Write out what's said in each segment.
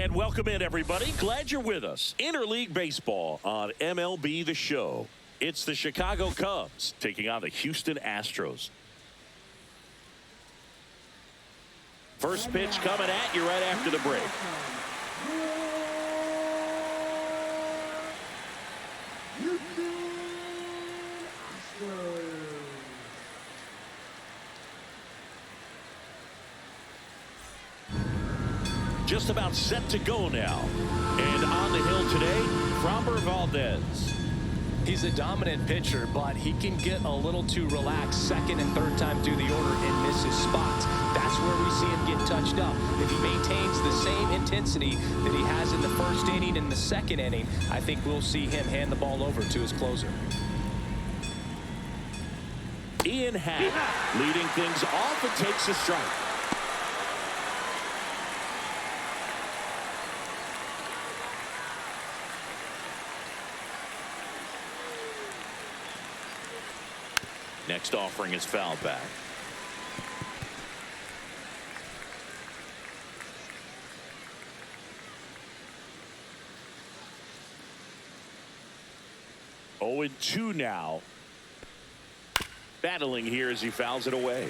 And welcome in, everybody. Glad you're with us. Interleague Baseball on MLB The Show. It's the Chicago Cubs taking on the Houston Astros. First pitch coming at you right after the break. Just about set to go now. And on the hill today, Framber Valdez. He's a dominant pitcher, but he can get a little too relaxed second and third time through the order and miss his spots. That's where we see him get touched up. If he maintains the same intensity that he has in the first inning and the second inning, I think we'll see him hand the ball over to his closer. Ian Happ leading things off and takes a strike. Next offering is fouled back. Oh, and 2 now. Battling here as he fouls it away.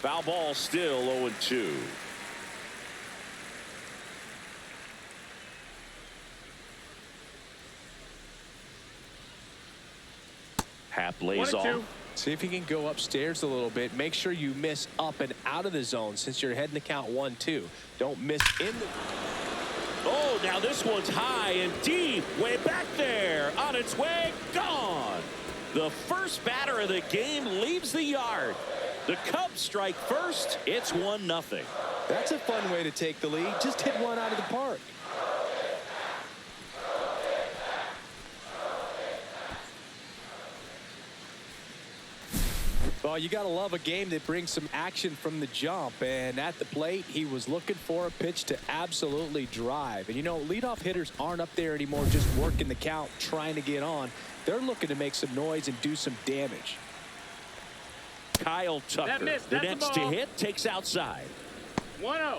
Foul ball still 0-2. Happ lays off. See if he can go upstairs a little bit. Make sure you miss up and out of the zone since you're heading to count 1-2. Don't miss in the... Oh, now this one's high and deep. Way back there. On its way. Gone. The first batter of the game leaves the yard. The Cubs strike first. It's 1-0. That's a fun way to take the lead. Just hit one out of the park. Well, you got to love a game that brings some action from the jump. And at the plate, he was looking for a pitch to absolutely drive. And, you know, leadoff hitters aren't up there anymore just working the count, trying to get on. They're looking to make some noise and do some damage. Kyle Tucker, the next to hit, takes outside. 1-0.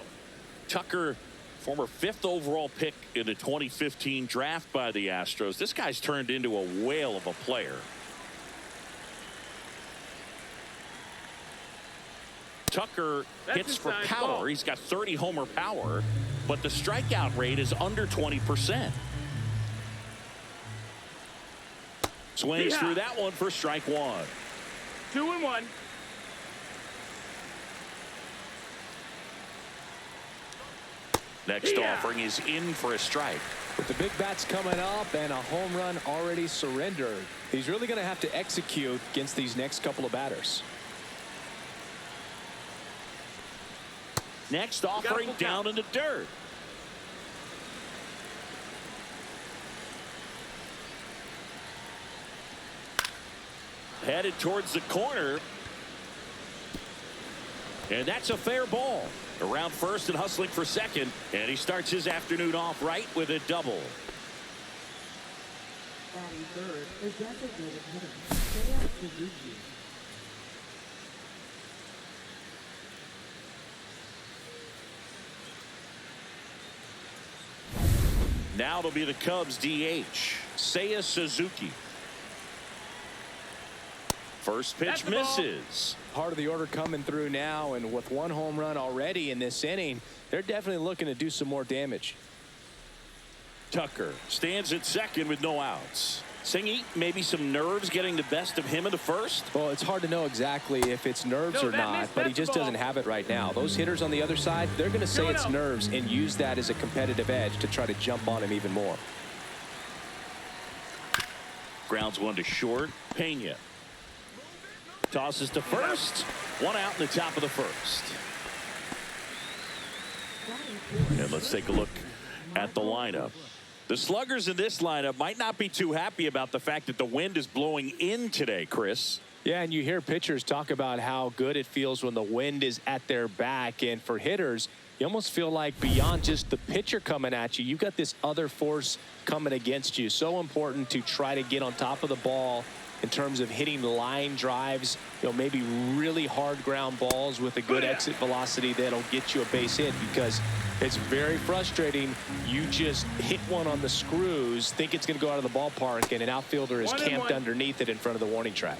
Tucker, former 5th overall pick in the 2015 draft by the Astros. This guy's turned into a whale of a player. Tucker hits for power. He's got 30 homer power, but the strikeout rate is under 20%. Swings through that one for strike 1. 2-1. Next offering is in for a strike. With the big bats coming up and a home run already surrendered, he's really going to have to execute against these next couple of batters. Next offering down in the dirt. Headed towards the corner. And that's a fair ball. Around first and hustling for second. And he starts his afternoon off right with a double. Batting third is designated hitter. Now it'll be the Cubs DH, Seiya Suzuki. First pitch misses. Part of the order coming through now, and with 1 home run already in this inning, they're definitely looking to do some more damage. Tucker stands at second with no outs. Singy, maybe some nerves getting the best of him in the first? Well, it's hard to know exactly if it's nerves or not, but he just doesn't have it right now. Those hitters on the other side, they're going to say it's nerves and use that as a competitive edge to try to jump on him even more. Grounds one to short. Pena tosses to first. 1 out in the top of the first. And let's take a look at the lineup. The sluggers in this lineup might not be too happy about the fact that the wind is blowing in today, Chris. Yeah, and you hear pitchers talk about how good it feels when the wind is at their back. And for hitters, you almost feel like beyond just the pitcher coming at you, you've got this other force coming against you. So important to try to get on top of the ball in terms of hitting line drives, maybe really hard ground balls with a good exit velocity that'll get you a base hit, because it's very frustrating. You just hit one on the screws, think it's going to go out of the ballpark, and an outfielder is camped underneath it in front of the warning track.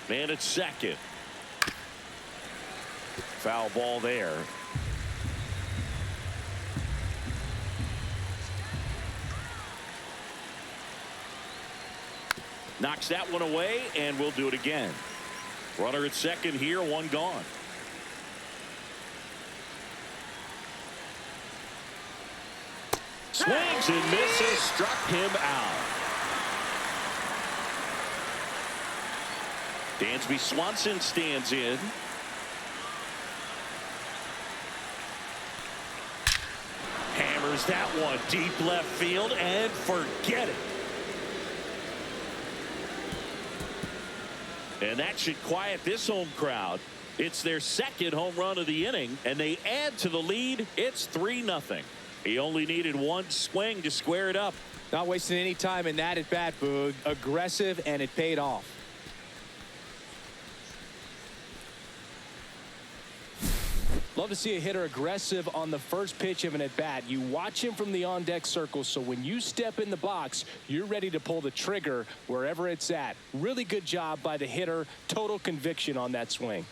Man at second. Foul ball there. Knocks that one away, and we'll do it again. Runner at second here, one gone. Swings and misses, struck him out. Dansby Swanson stands in. Hammers that one deep left field and forget it. And that should quiet this home crowd. It's their second home run of the inning, and they add to the lead. It's 3-0. He only needed one swing to square it up. Not wasting any time in that at bat, Boog. Aggressive, and it paid off. Love to see a hitter aggressive on the first pitch of an at-bat. You watch him from the on-deck circle, so when you step in the box, you're ready to pull the trigger wherever it's at. Really good job by the hitter. Total conviction on that swing.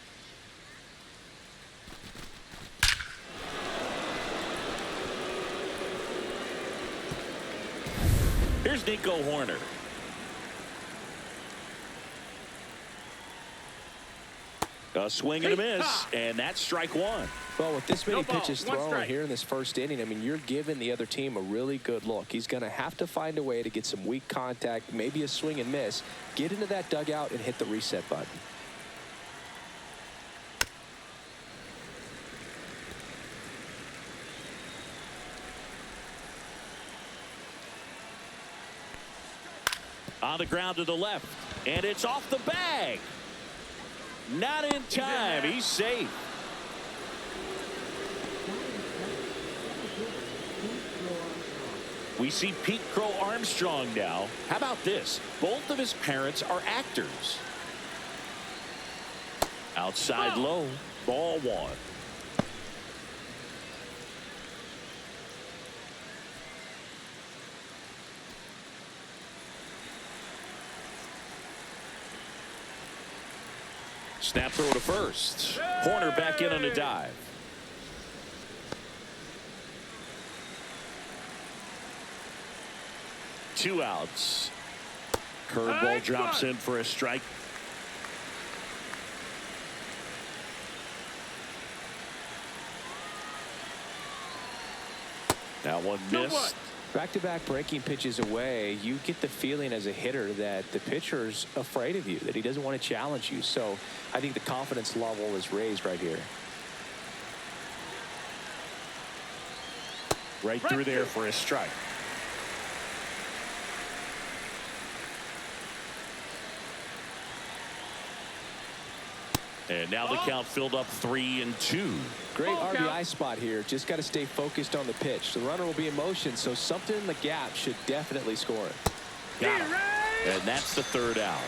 Here's Nico Horner. A swing and a miss, and that's strike one. Well, with this many pitches thrown here in this first inning, I mean, you're giving the other team a really good look. He's going to have to find a way to get some weak contact, maybe a swing and miss, get into that dugout and hit the reset button. On the ground to the left, and it's off the bag. Not in time. He's safe. We see Pete Crow Armstrong now. How about this? Both of his parents are actors. Outside low, ball one. Snap throw to first. Horner back in on a dive. Two outs. Curveball drops in for a strike. That one missed. Back-to-back breaking pitches away, you get the feeling as a hitter that the pitcher's afraid of you, that he doesn't want to challenge you. So I think the confidence level is raised right here. Right through there for a strike. And now the count filled up 3-2. Great RBI spot here. Just got to stay focused on the pitch. The runner will be in motion, so something in the gap should definitely score it. Got him. And that's the third out.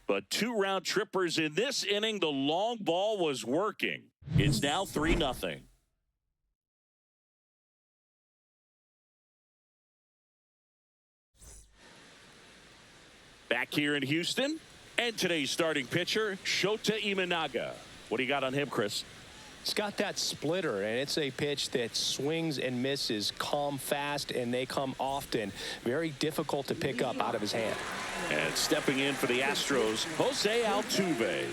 But two round trippers in this inning. The long ball was working. It's now 3-0. Back here in Houston. And today's starting pitcher, Shota Imanaga. What do you got on him, Chris? It's got that splitter, and it's a pitch that swings and misses, come fast, and they come often. Very difficult to pick up out of his hand. And stepping in for the Astros, Jose Altuve.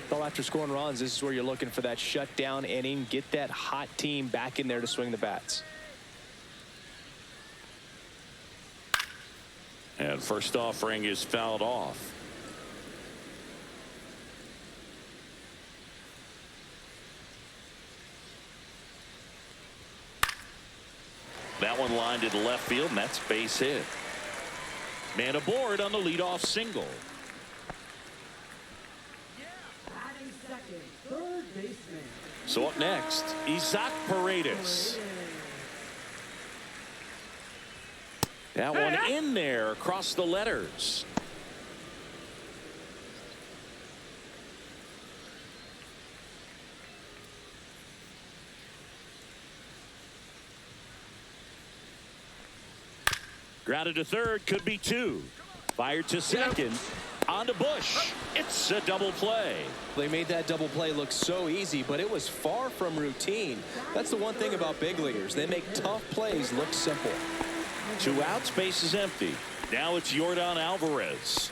Well, after scoring runs, this is where you're looking for that shutdown inning. Get that hot team back in there to swing the bats. And first offering is fouled off. That one lined to the left field, and that's base hit. Man aboard on the leadoff single. Batting second, third baseman. So up next, Isaac Paredes. That one in there across the letters. Grounded to third, could be two. Fired to second. On to Bush. It's a double play. They made that double play look so easy, but it was far from routine. That's the one thing about big leaguers. They make tough plays look simple. 2 outs, base is empty. Now it's Yordan Alvarez.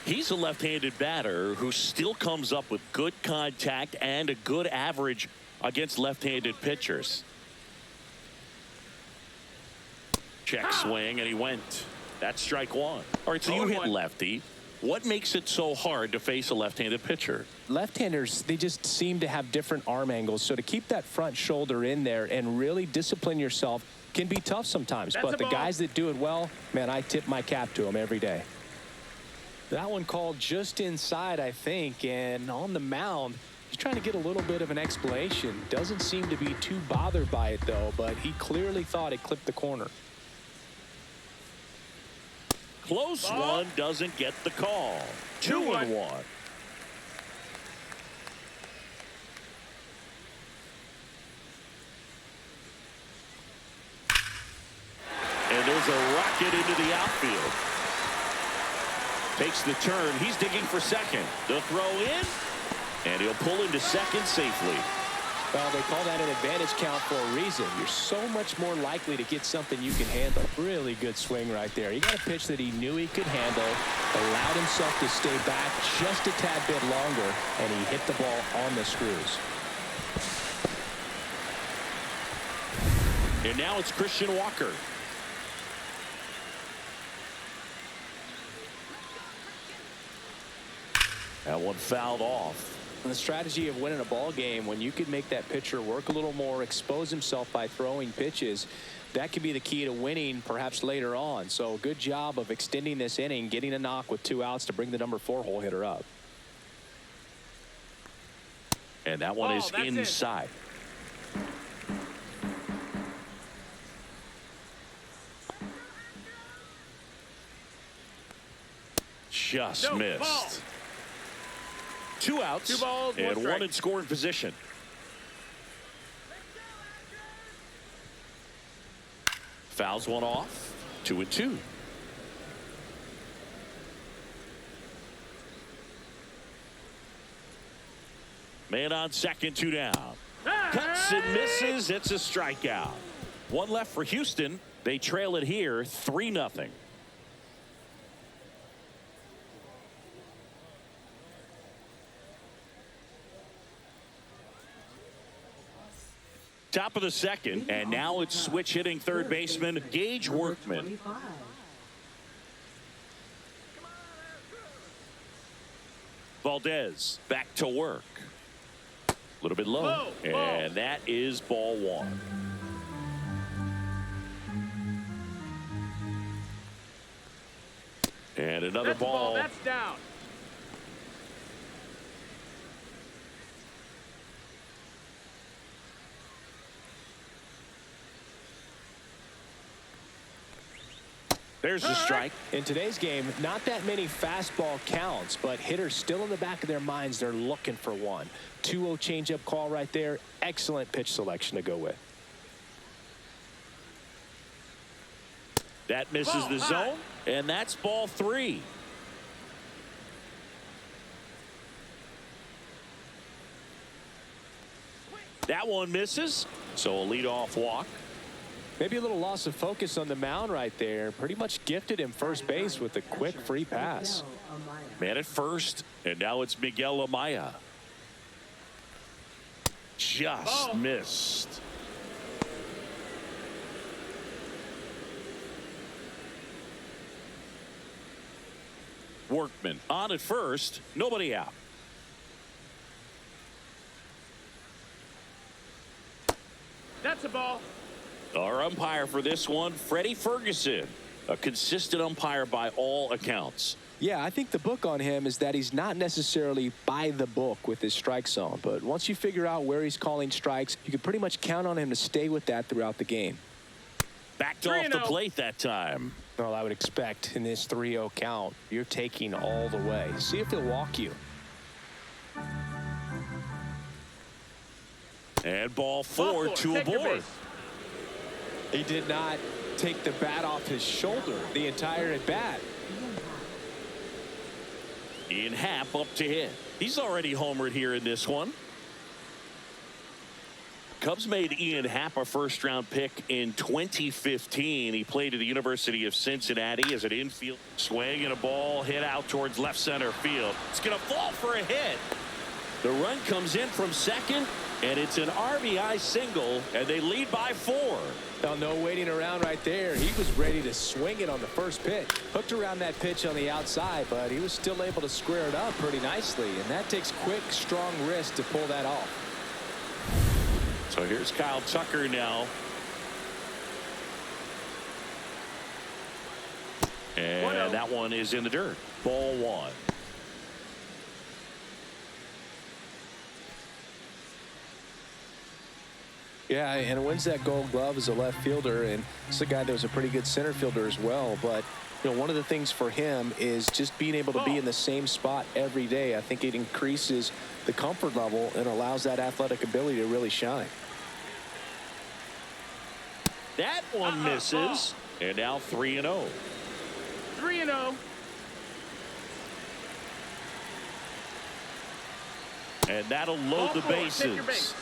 He's a left-handed batter who still comes up with good contact and a good average against left-handed pitchers. Check swing, and he went. That's strike one. All right, so you hit lefty. What makes it so hard to face a left-handed pitcher? Left-handers, they just seem to have different arm angles. So to keep that front shoulder in there and really discipline yourself can be tough sometimes. But the guys that do it well, man, I tip my cap to them every day. That one called just inside, I think. And on the mound, he's trying to get a little bit of an explanation. Doesn't seem to be too bothered by it, though. But he clearly thought it clipped the corner. Close one, doesn't get the call. 2-1. And there's a rocket into the outfield. Takes the turn. He's digging for second. The throw in, and he'll pull into second safely. Well, they call that an advantage count for a reason. You're so much more likely to get something you can handle. Really good swing right there. He got a pitch that he knew he could handle, allowed himself to stay back just a tad bit longer, and he hit the ball on the screws. And now it's Christian Walker. That one fouled off. And the strategy of winning a ball game, when you could make that pitcher work a little more, expose himself by throwing pitches, that could be the key to winning perhaps later on. So good job of extending this inning, getting a knock with 2 outs to bring the number 4 hole hitter up. And that one is inside. Just missed. 2 outs, 2 balls, 1 and strike. 1 in scoring position. Fouls one off. 2-2. Man on second, 2 down. Cuts and misses. It's a strikeout. 1 left for Houston. They trail it here 3-0. Top of the second, and now it's switch hitting third baseman Gage Workman. Valdez back to work. A little bit low, and that is ball 1. And another ball. That's down. There's the strike. In today's game, not that many fastball counts, but hitters still in the back of their minds, they're looking for one. 2-0 changeup call right there. Excellent pitch selection to go with. That misses the zone, and that's ball 3. That one misses, so a leadoff walk. Maybe a little loss of focus on the mound right there. Pretty much gifted him first base with a quick free pass. Man at first, and now it's Miguel Amaya. Just missed. Workman on at first, nobody out. That's a ball. Our umpire for this one, Freddie Ferguson, a consistent umpire by all accounts. Yeah, I think the book on him is that he's not necessarily by the book with his strike zone. But once you figure out where he's calling strikes, you can pretty much count on him to stay with that throughout the game. Backed off the plate that time. Well, I would expect in this 3-0 count, you're taking all the way. See if he'll walk you. And ball 4 to a board. He did not take the bat off his shoulder the entire at bat. Ian Happ up to hit. He's already homered here in this one. Cubs made Ian Happ a first-round pick in 2015. He played at the University of Cincinnati as an infield swing, and a ball hit out towards left center field. It's going to fall for a hit. The run comes in from second, and it's an RBI single, and they lead by 4. Now, no waiting around right there. He was ready to swing it on the first pitch. Hooked around that pitch on the outside, but he was still able to square it up pretty nicely, and that takes quick, strong wrist to pull that off. So here's Kyle Tucker now. And that one is in the dirt. Ball 1. Yeah, and wins that Gold Glove as a left fielder, and it's a guy that was a pretty good center fielder as well. But you know, one of the things for him is just being able to be in the same spot every day. I think it increases the comfort level and allows that athletic ability to really shine. That one misses, and now 3-0. 3-0. And that'll load the bases.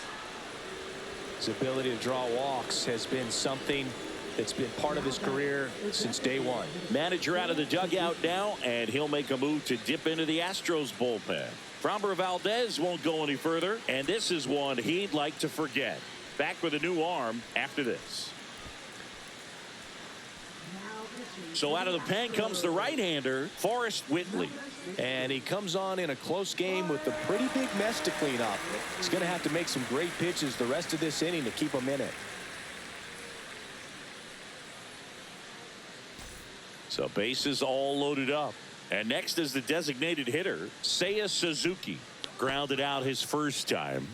His ability to draw walks has been something that's been part of his career since day one. Manager out of the dugout now, and he'll make a move to dip into the Astros bullpen. Framber Valdez won't go any further, and this is one he'd like to forget. Back with a new arm after this. So out of the pen comes the right-hander, Forrest Whitley. And he comes on in a close game with a pretty big mess to clean up. He's going to have to make some great pitches the rest of this inning to keep him in it. So bases all loaded up. And next is the designated hitter, Seiya Suzuki. Grounded out his first time.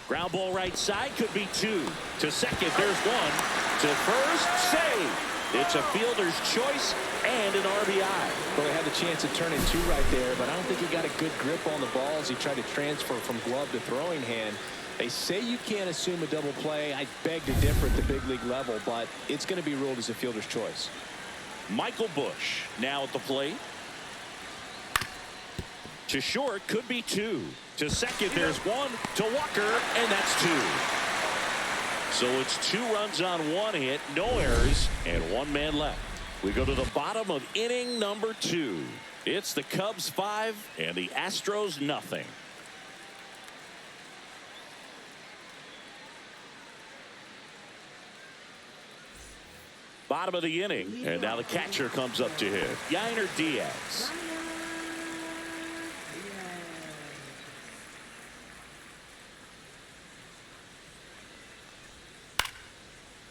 Ground ball right side, could be 2. To second, there's 1. To first, save. It's a fielder's choice and an RBI. Well, they had the chance to turn in 2 right there, but I don't think he got a good grip on the ball as he tried to transfer from glove to throwing hand. They say you can't assume a double play. I beg to differ at the big league level, but it's going to be ruled as a fielder's choice. Michael Busch now at the plate. To short, could be 2. To second, there's 1. To Walker, and that's 2. So it's 2 runs on 1 hit, no errors, and 1 man left. We go to the bottom of inning number 2. It's the Cubs 5 and the Astros nothing. Bottom of the inning, and now the catcher comes up to hit. Yainer Diaz.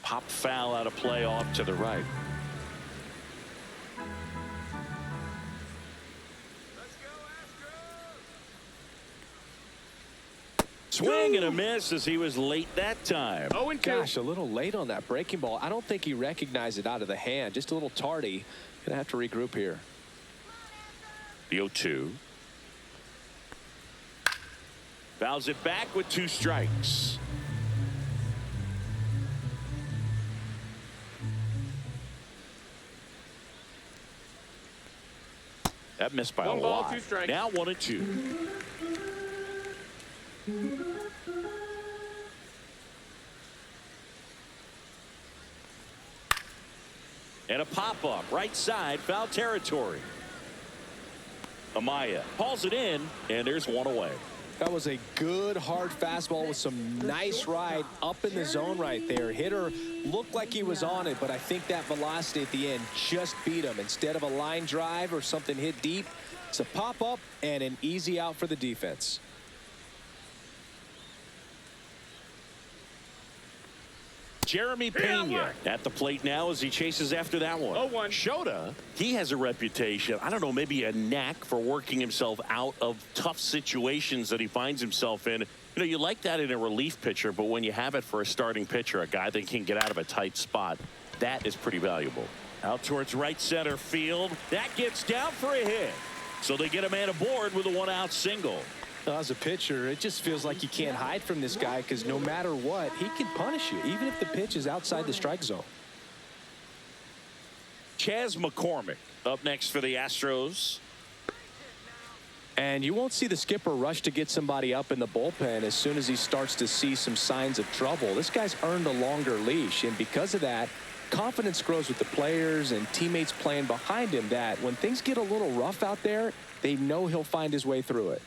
Pop foul out of play off to the right. Swing and a miss as he was late that time. Oh, and gosh, a little late on that breaking ball. I don't think he recognized it out of the hand. Just a little tardy. Gonna have to regroup here. The 0-2. Fouls it back with 2 strikes. That missed by 1 a ball, lot. 2 strikes. Now 1-2. And a pop-up, right side, foul territory. Amaya hauls it in, and there's 1 away. That was a good hard fastball with some nice ride up in the zone right there. Hitter looked like he was on it, but I think that velocity at the end just beat him. Instead of a line drive or something hit deep, it's a pop-up and an easy out for the defense. Jeremy Pena at the plate now as he chases after that one. 0-1. Shota, he has a reputation, I don't know, maybe a knack for working himself out of tough situations that he finds himself in. You know, you like that in a relief pitcher, but when you have it for a starting pitcher, a guy that can get out of a tight spot, that is pretty valuable. Out towards right center field. That gets down for a hit. So they get a man aboard with a one-out single. As a pitcher, it just feels like you can't hide from this guy because no matter what, he can punish you, even if the pitch is outside the strike zone. Chas McCormick up next for the Astros. And you won't see the skipper rush to get somebody up in the bullpen as soon as he starts to see some signs of trouble. This guy's earned a longer leash, and because of that, confidence grows with the players and teammates playing behind him that when things get a little rough out there, they know he'll find his way through it.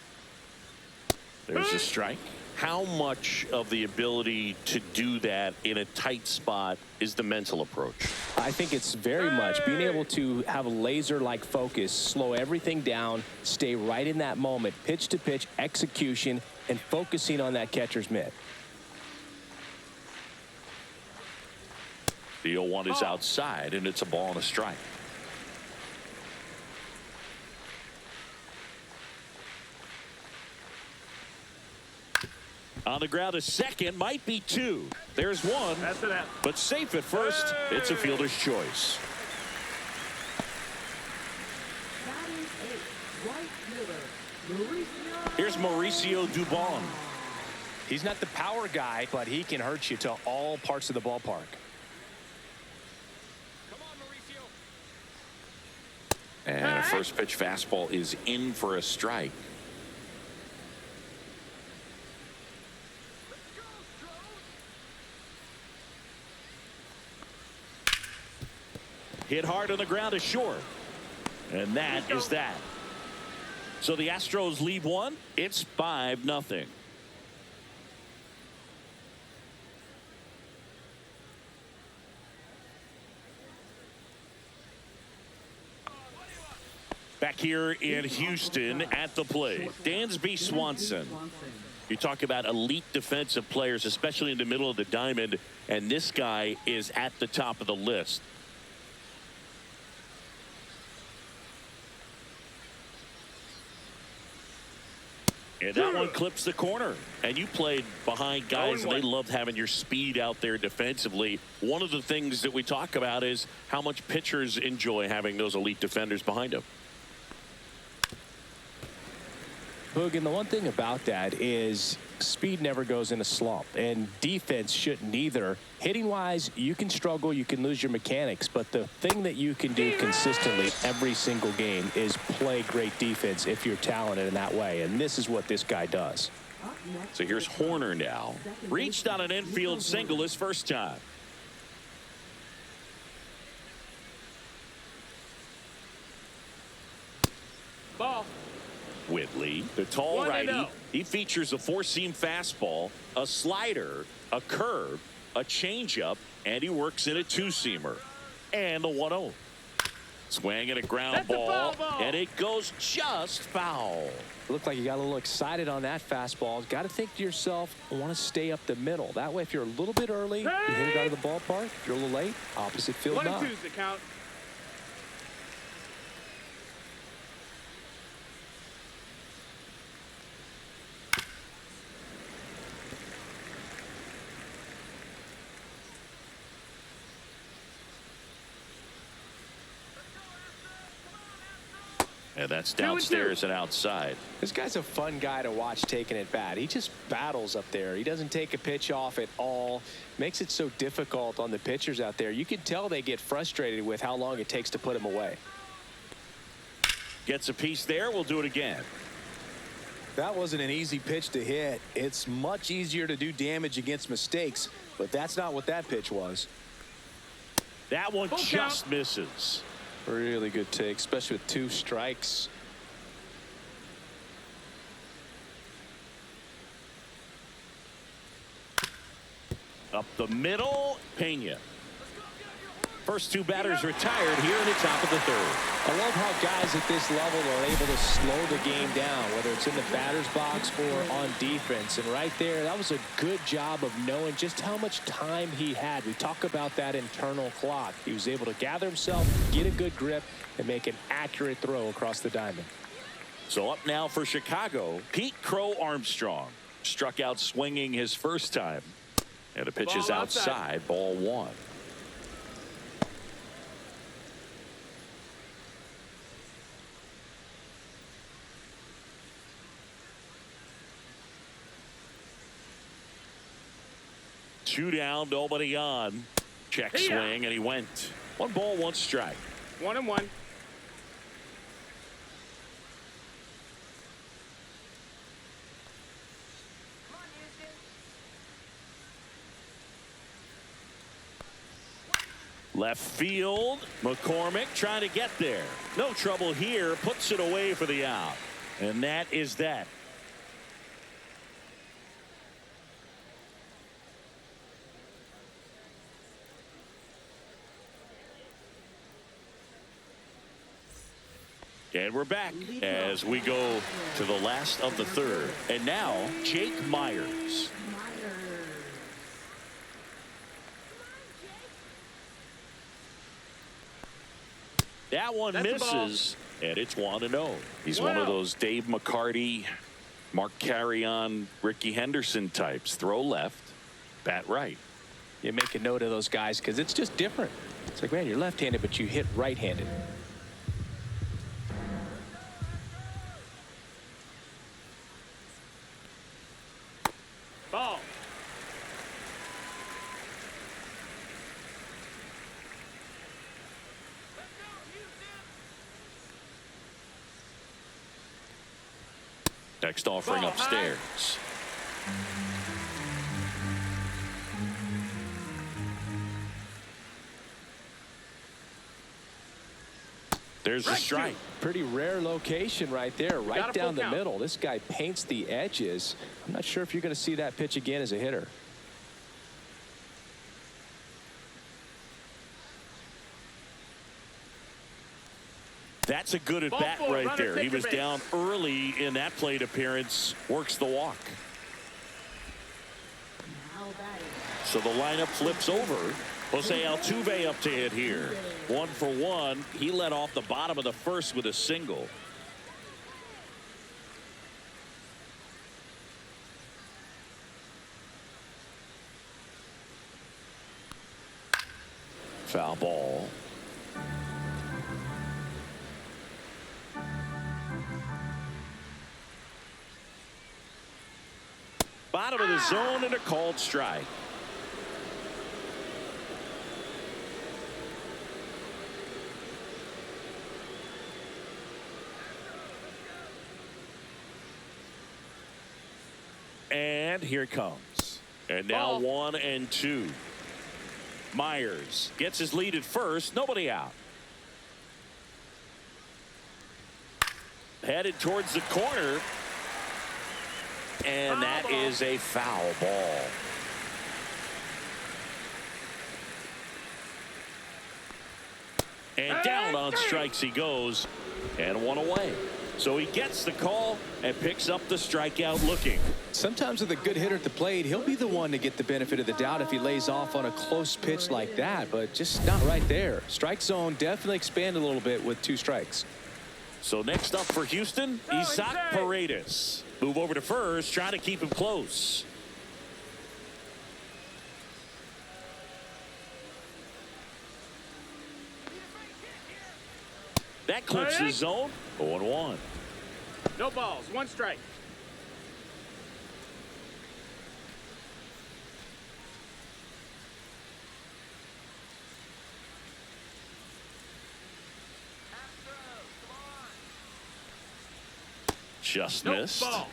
There's a strike. How much of the ability to do that in a tight spot is the mental approach? I think it's very much being able to have a laser-like focus, slow everything down, stay right in that moment, pitch to pitch execution, and focusing on that catcher's mitt. The 0-1 is outside, and it's a ball and a strike. On the ground, a second, might be two. There's one, That's it. but safe at first. It's a fielder's choice. Batting eight, right fielder, Mauricio. Here's Mauricio Dubon. He's not the power guy, but he can hurt you to all parts of the ballpark. And a first pitch fastball is in for a strike. Hit hard on the ground is short. And that is that. So the Astros lead one. It's 5-0. Back here in Houston at the plate, Dansby Swanson. You talk about elite defensive players, especially in the middle of the diamond, and this guy is at the top of the list. And that one clips the corner. And you played behind guys, and they loved having your speed out there defensively. One of the things that we talk about is how much pitchers enjoy having those elite defenders behind them. Boog, and the one thing about that is speed never goes in a slump, and defense shouldn't either. Hitting-wise, you can struggle, you can lose your mechanics, but the thing that you can do consistently every single game is play great defense if you're talented in that way, and this is what this guy does. So here's Horner now. Reached on an infield single his first time. Ball. Whitley, the tall righty. He features a four-seam fastball, a slider, a curve, a changeup, and he works in a two-seamer. And the 1-0. Swing and a ground ball, and it goes just foul. Looked like you got a little excited on that fastball. Got to think to yourself, I want to stay up the middle. That way, if you're a little bit early, you hit it out of the ballpark. If you're a little late, opposite field 1-2's the count. And that's downstairs and outside. This guy's a fun guy to watch taking at bat. He just battles up there. He doesn't take a pitch off at all. Makes it so difficult on the pitchers out there. You can tell they get frustrated with how long it takes to put him away. Gets a piece there. We'll do it again. That wasn't an easy pitch to hit. It's much easier to do damage against mistakes, but that's not what that pitch was. That one just misses. Really good take, especially with 2 strikes. Up the middle, Pena. First two batters retired here in the top of the third. I love how guys at this level are able to slow the game down, whether it's in the batter's box or on defense. And right there, that was a good job of knowing just how much time he had. We talk about that internal clock. He was able to gather himself, get a good grip, and make an accurate throw across the diamond. So up now for Chicago, Pete Crow Armstrong. Struck out swinging his first time. And the pitch is outside, ball one. Two down, nobody on. Check swing, and he went. 1 ball, 1 strike. 1-1. Left field, McCormick trying to get there. No trouble here, puts it away for the out. And that is that. And we're back as we go to the last of the third. And now, Jake Myers. That one misses, and it's 1-0. He's one of those Dave McCarty, Mark Carrion, Ricky Henderson types. Throw left, bat right. You make a note of those guys because it's just different. It's like, man, you're left-handed, but you hit right-handed. Ball. Next offering upstairs. There's the strike. Pretty rare location right there, right down the middle. This guy paints the edges. I'm not sure if you're going to see that pitch again as a hitter. That's a good at bat right there. He was down early in that plate appearance. Works the walk. So the lineup flips over. Jose Altuve up to hit here. 1 for 1. He led off the bottom of the first with a single. Foul ball. Bottom of the zone and a called strike. And here it comes. And now 1-2. Myers gets his lead at first. Nobody out. Headed towards the corner. And that is a foul ball. And down on strikes he goes. And one away. So he gets the call and picks up the strikeout looking. Sometimes with a good hitter at the plate, he'll be the one to get the benefit of the doubt if he lays off on a close pitch like that, but just not right there. Strike zone definitely expanded a little bit with 2 strikes. So next up for Houston, Isaac Paredes. Move over to first, trying to keep him close. That clips the zone. 0-1. No balls, 1 strike. Just missed. Ball.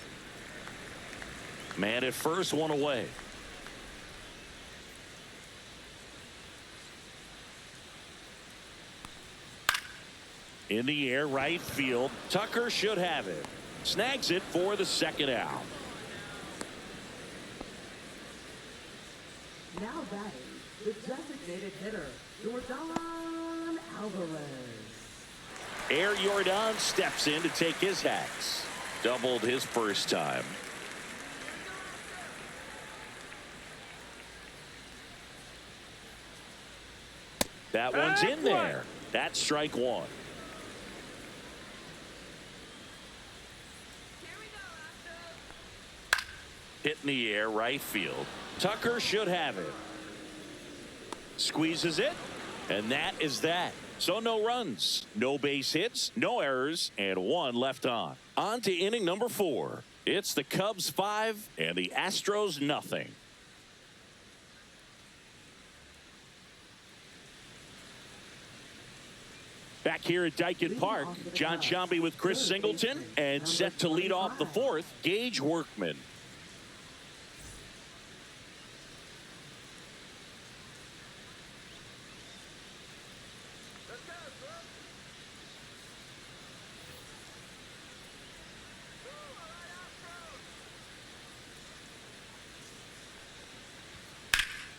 Man at first, 1 away. In the air, right field. Tucker should have it. Snags it for the second out. Now batting, the designated hitter, Jordan Alvarez. Air Jordan steps in to take his hacks. Doubled his first time. That one's in there. That's strike one. Hit in the air, right field. Tucker should have it. Squeezes it, and that is that. So no runs, no base hits, no errors, and one left on. On to inning number 4. It's the Cubs 5 and the Astros nothing. Back here at Dyken Park, John Sciambi with Chris Singleton, and set to lead off the 4th, Gage Workman.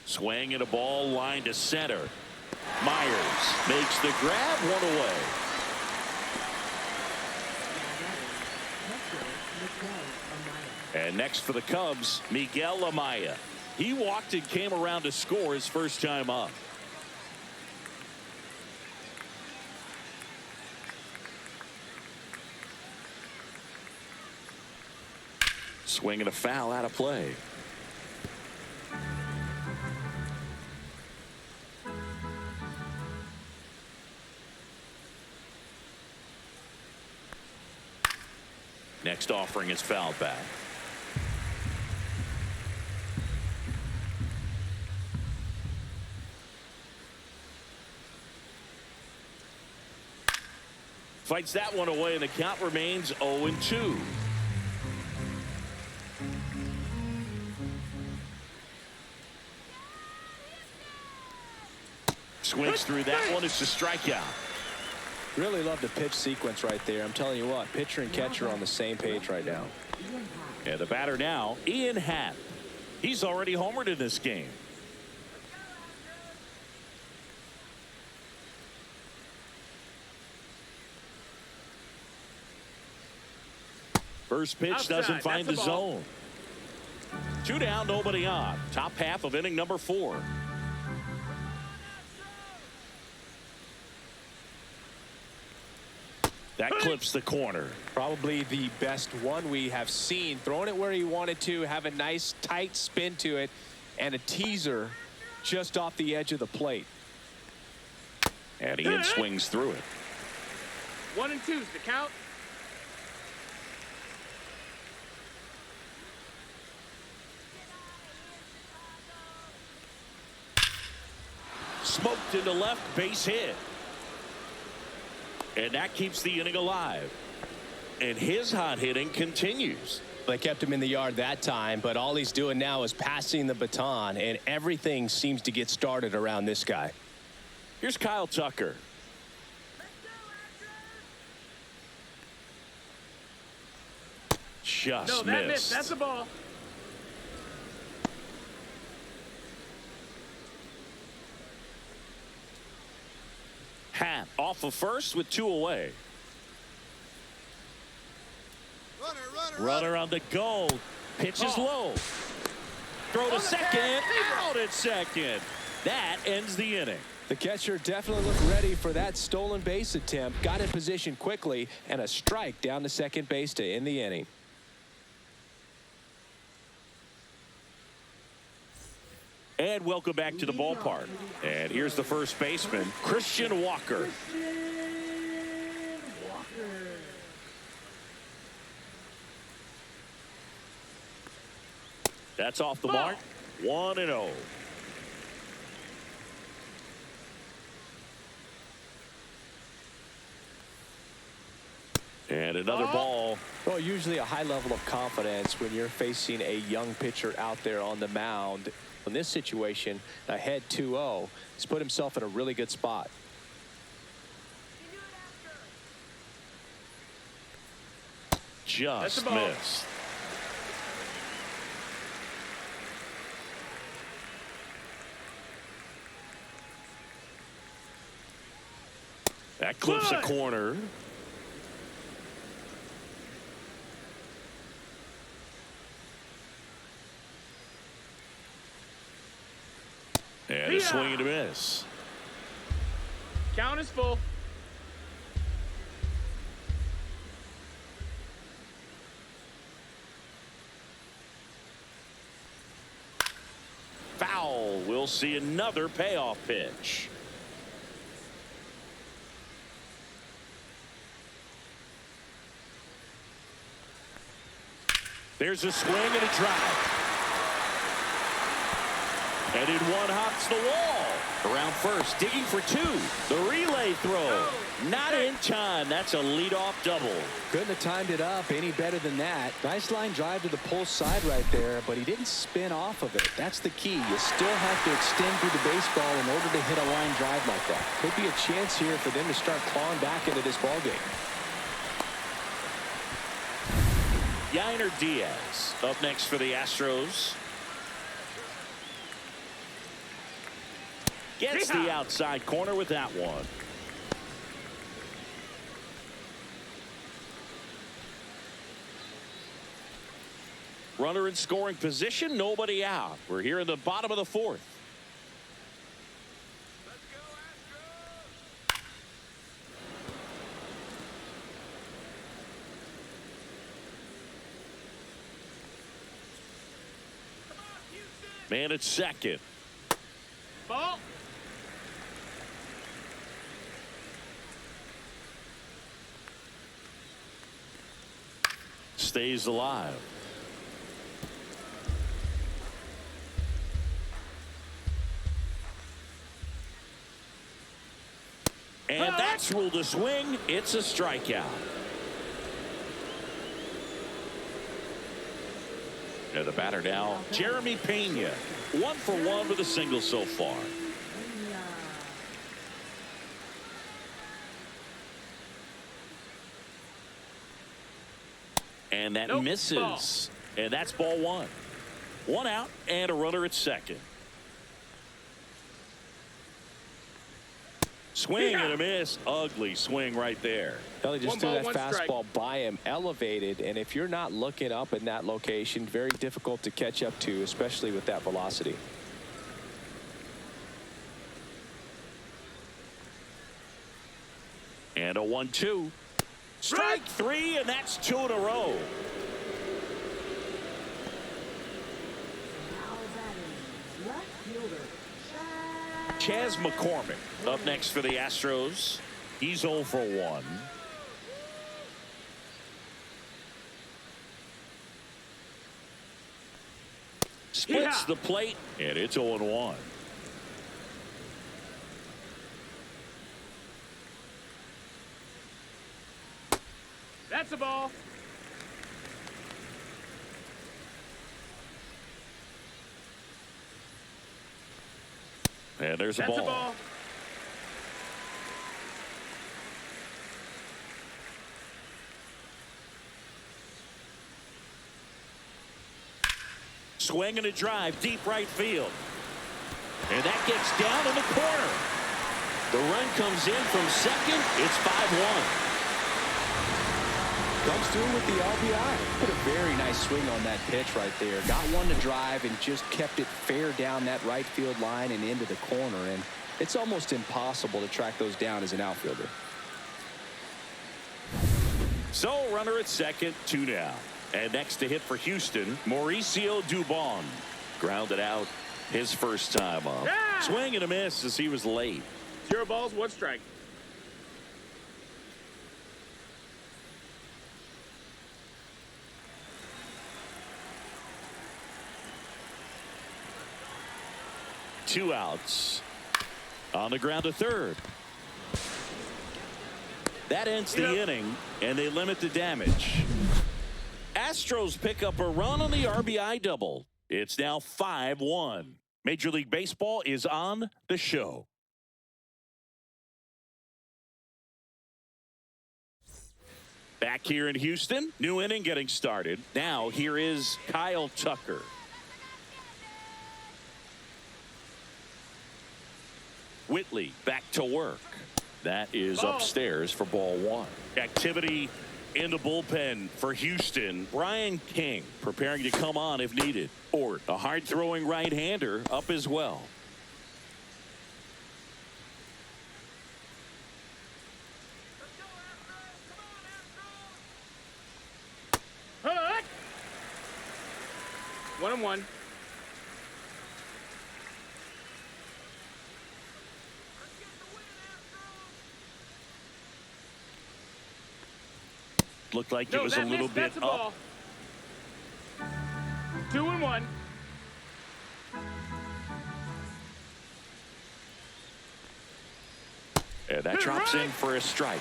Swing and a ball line to center. Myers makes the grab, one away. And next for the Cubs, Miguel Amaya. He walked and came around to score his first time up. Swing and a foul out of play. Next offering is fouled back. Fights that one away, and the count remains 0-2. Swings through that one. It's a strikeout. Really love the pitch sequence right there. I'm telling you what, pitcher and catcher are on the same page right now. And the batter now, Ian Happ. He's already homered in this game. First pitch Outside, doesn't find the that's the ball. zone. 2 down, nobody on. Top half of inning number 4. That clips the corner. Probably the best one we have seen. Throwing it where he wanted to, have a nice tight spin to it, and a teaser just off the edge of the plate. And Ian swings through it. 1 and 2's the count. Smoked into left, base hit. And that keeps the inning alive. And his hot hitting continues. They kept him in the yard that time, but all he's doing now is passing the baton, and everything seems to get started around this guy. Here's Kyle Tucker. Just No, that missed. That's the ball. Happ off of first with 2 away. Runner on the go. Pitch is low. Throw to second. Out at second. That ends the inning. The catcher definitely looked ready for that stolen base attempt. Got in position quickly, and a strike down to second base to end the inning. And welcome back to the ballpark. And here's the first baseman, Christian Walker. That's off the mark. 1-0. And another ball. Well, usually a high level of confidence when you're facing a young pitcher out there on the mound. In this situation, ahead 2-0, he's put himself in a really good spot. Just missed. That clips a corner. And a swing and a miss. Count is full. Foul. We'll see another payoff pitch. There's a swing and a drive. And in one hops the wall. Around first, digging for two. The relay throw. Not in time. That's a leadoff double. Couldn't have timed it up any better than that. Nice line drive to the pull side right there, but he didn't spin off of it. That's the key. You still have to extend through the baseball in order to hit a line drive like that. Could be a chance here for them to start clawing back into this ball game. Yainer Diaz up next for the Astros. Gets the outside corner with that one. Runner in scoring position, nobody out. We're here in the bottom of the fourth. Let's go, Astros! Come on, Houston! Man at second. Ball. Stays alive. And that's ruled a swing. It's a strikeout. And the batter now, Jeremy Pena. 1 for 1 with a single so far. And that misses. And that's ball one. 1 out and a runner at second. Swing and a miss. Ugly swing right there. They just threw that fastball strike by him, elevated, and if you're not looking up in that location, very difficult to catch up to, especially with that velocity. And a 1-2. Strike 3, and that's 2 in a row. Chas McCormick up next for the Astros. He's 0 for 1. Splits the plate, and it's 0-1. That's a ball. And there's That's a a ball. Swing and a drive, deep right field. And that gets down in the corner. The run comes in from second. It's 5-1. Comes through with the RBI. Put a very nice swing on that pitch right there. Got one to drive and just kept it fair down that right field line and into the corner. And it's almost impossible to track those down as an outfielder. So runner at second, 2 down. And next to hit for Houston, Mauricio Dubon. Grounded out his first time up. Yeah! Swing and a miss as he was late. 0 balls, 1 strike. Two outs. On the ground to third. That ends the inning, and they limit the damage. Astros pick up a run on the RBI double. It's now 5-1. Major League Baseball is on the show. Back here in Houston, new inning getting started. Now here is Kyle Tucker. Whitley back to work. That is Ball. upstairs for ball one. Activity in the bullpen for Houston. Brian King preparing to come on if needed. Or a hard-throwing right-hander up as well. Hook! 1-1. Looked like No, it was a that little missed. bit That's a up. ball. 2-1. And that drops in for a strike.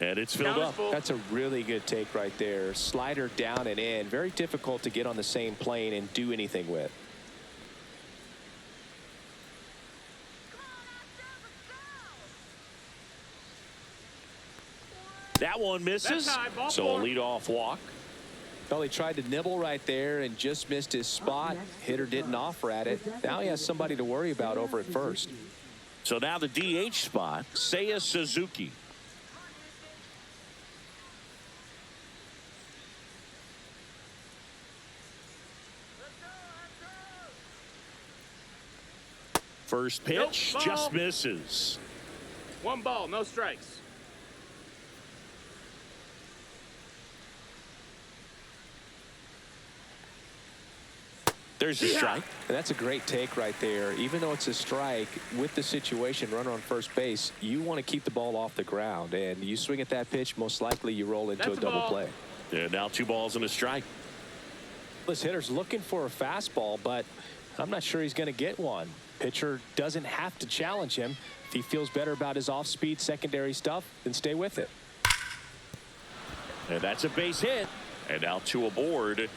And it's filled Count is up. full. That's a really good take right there. Slider down and in. Very difficult to get on the same plane and do anything with. That one misses. That's high, ball So a four. leadoff walk. Well, he tried to nibble right there and just missed his spot. Hitter didn't offer at it. Now he has somebody to worry about over at first. So now the DH spot, Seiya Suzuki. First pitch, Nope, just ball. misses. 1 ball, no strikes. There's a strike. And that's a great take right there. Even though it's a strike, with the situation, runner on first base, you want to keep the ball off the ground. And you swing at that pitch, most likely you roll into That's a a double ball. play. And now 2 balls and a strike. This hitter's looking for a fastball, but I'm not sure he's going to get one. Pitcher doesn't have to challenge him. If he feels better about his off-speed secondary stuff, then stay with it. And that's a base hit. And now 2 aboard.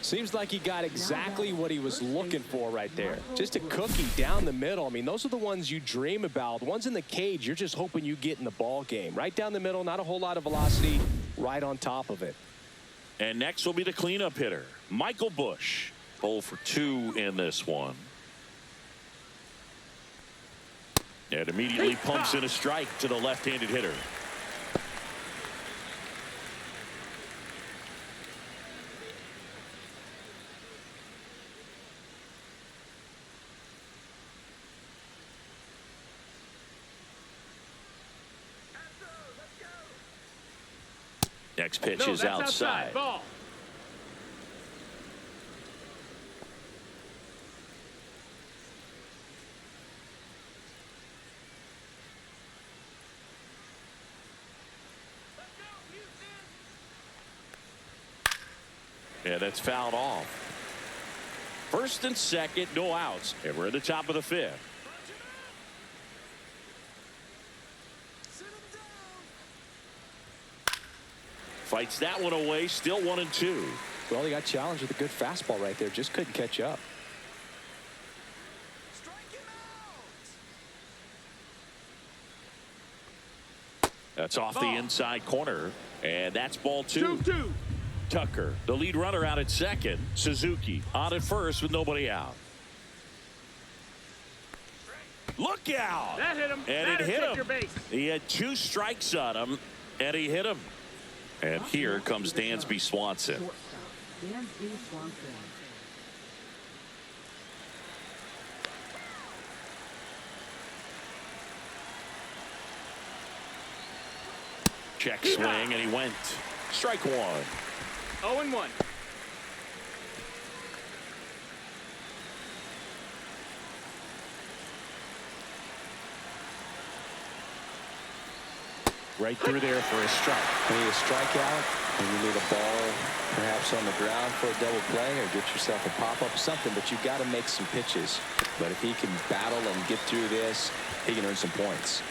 Seems like he got exactly what he was looking for right there. Just a cookie down the middle. I mean, those are the ones you dream about. The ones in the cage, you're just hoping you get in the ball game. Right down the middle, not a whole lot of velocity, right on top of it. And next will be the cleanup hitter, Michael Bush. 0 for 2 in this one. And immediately pumps in a strike to the left-handed hitter. Next pitch No, is that's outside. Ball. Yeah, that's fouled off. First and second, no outs. And we're at the top of the 5th. Fights that one away, still 1-2. Well, he got challenged with a good fastball right there. Just couldn't catch up. That's off the Ball. inside corner. And that's ball 2. 2-2. Tucker, the lead runner, out at second. Suzuki on at first with nobody out. Look out! That hit him. And That'll it hit take him. your base. He had 2 strikes on him, and he hit him. And here comes Dansby Swanson. Shortstop, Dansby Swanson. Check swing, and he went. Strike 1. 0-1. Right through there for a strike. You need a strikeout, and you need a ball perhaps on the ground for a double play, or get yourself a pop-up, something, but you've got to make some pitches. But if he can battle and get through this, he can earn some points.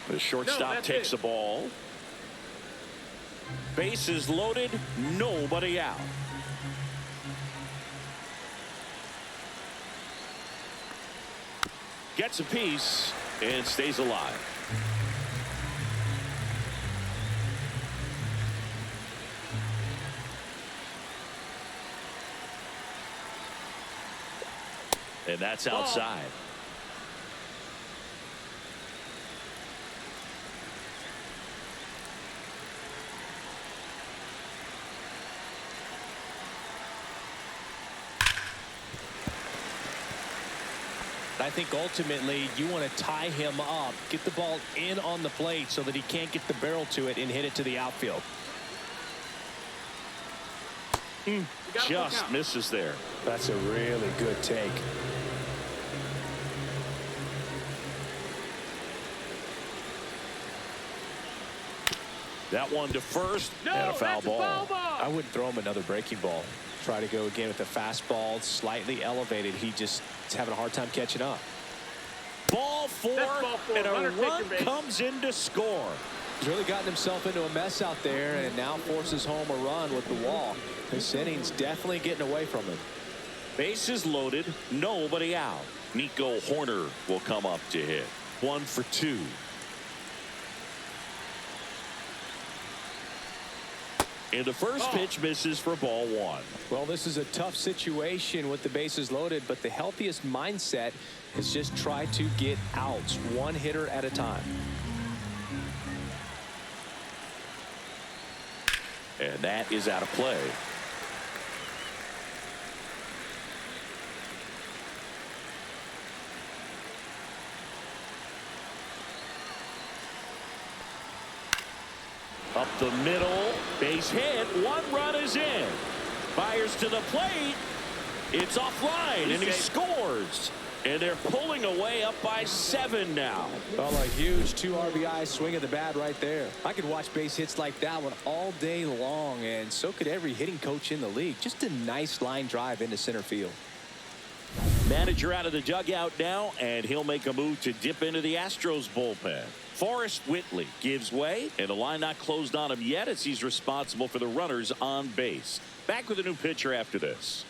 The shortstop that's takes it. the ball. Bases loaded, nobody out. gets a piece, and stays alive. And that's outside. I think ultimately you want to tie him up, get the ball in on the plate so that he can't get the barrel to it and hit it to the outfield. Just misses there. That's a really good take. That one to first, No, and a foul that's a foul ball. ball. I wouldn't throw him another breaking ball. Try to go again with the fastball, slightly elevated. He just is having a hard time catching up. Ball four, Ball four. and a Runner run take your base. comes in to score. He's really gotten himself into a mess out there and now forces home a run with the walk. This inning's definitely getting away from him. Bases loaded, nobody out. Nico Horner will come up to hit. 1 for 2. And the first pitch misses for ball 1. Well, this is a tough situation with the bases loaded, but the healthiest mindset is just try to get outs, one hitter at a time. And that is out of play. Up the middle, base hit, 1 run is in. Fires to the plate. It's offline, and he scores. And they're pulling away up by 7 now. Well, a huge 2 RBI swing of the bat right there. I could watch base hits like that one all day long, and so could every hitting coach in the league. Just a nice line drive into center field. Manager out of the dugout now, and he'll make a move to dip into the Astros bullpen. Forrest Whitley gives way, and the line not closed on him yet as he's responsible for the runners on base. Back with a new pitcher after this.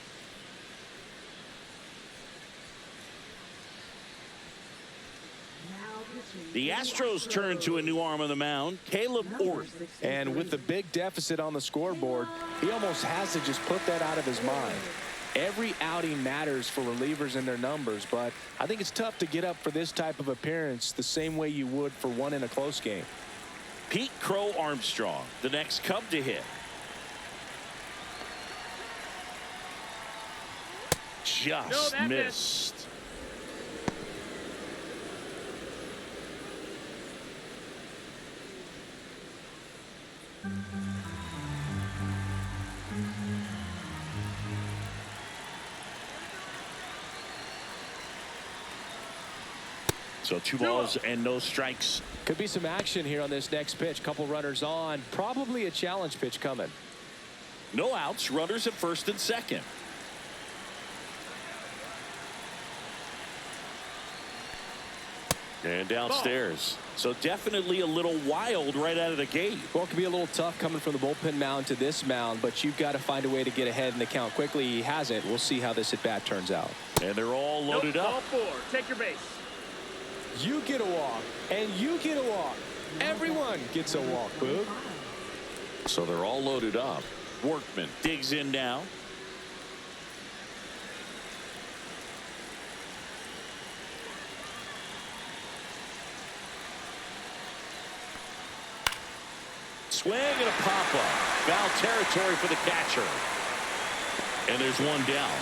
The Astros turn to a new arm on the mound, Caleb Orton. And with the big deficit on the scoreboard, he almost has to just put that out of his mind. Every outing matters for relievers and their numbers, but I think it's tough to get up for this type of appearance the same way you would for one in a close game. Pete Crow Armstrong, the next Cub to hit. Just missed. So 2 balls and no strikes. Could be some action here on this next pitch. Couple runners on. Probably a challenge pitch coming. No outs. Runners at first and second. And downstairs. So definitely a little wild right out of the gate. Well, it can be a little tough coming from the bullpen mound to this mound, but you've got to find a way to get ahead in the count quickly. He hasn't. We'll see how this at bat turns out. And they're all loaded up. Ball 4. Take your base. You get a walk, and you get a walk. Everyone gets a walk, Boog. So they're all loaded up. Workman digs in now. Swing and a pop-up. Foul territory for the catcher. And there's 1 down.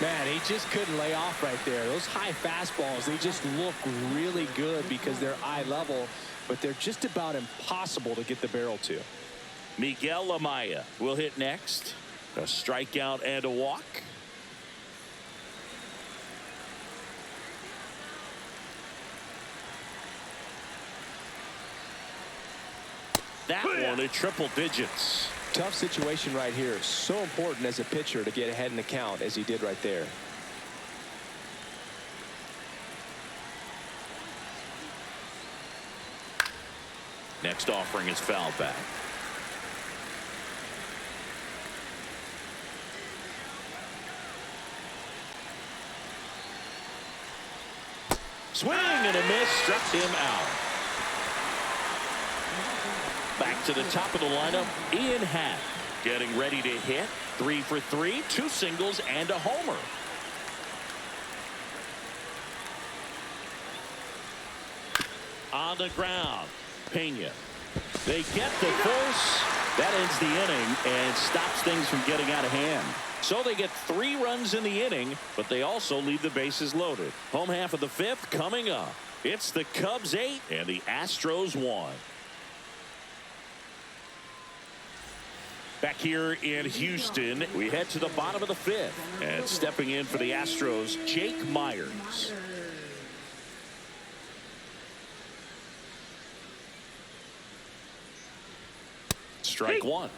Man, he just couldn't lay off right there. Those high fastballs, they just look really good because they're eye level, but they're just about impossible to get the barrel to. Miguel Amaya will hit next. A strikeout and a walk. That one at triple digits. Tough situation right here. So important as a pitcher to get ahead in the count as he did right there. Next offering is fouled back. Swing and a miss, struck him out. Back to the top of the lineup, Ian Happ getting ready to hit. 3 for 3, 2 singles and a homer. On the ground, Pena. They get the force. That ends the inning and stops things from getting out of hand. So they get 3 runs in the inning, but they also leave the bases loaded. Home half of the 5th coming up. It's the Cubs 8 and the Astros 1. Back here in Houston, we head to the bottom of the 5th. And stepping in for the Astros, Jake Myers. Strike 1.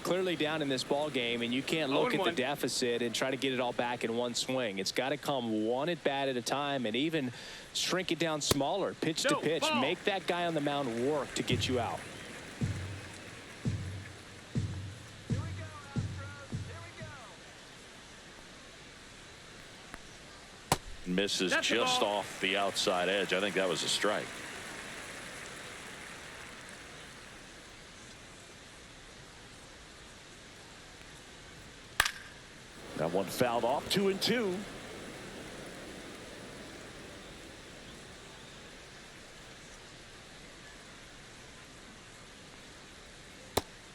Clearly down in this ball game, and you can't look at the deficit and try to get it all back in one swing. It's got to come one at bat at a time, and even shrink it down smaller, pitch to pitch. Make that guy on the mound work to get you out. Misses just off the outside edge. I think that was a strike. That one fouled off. 2-2.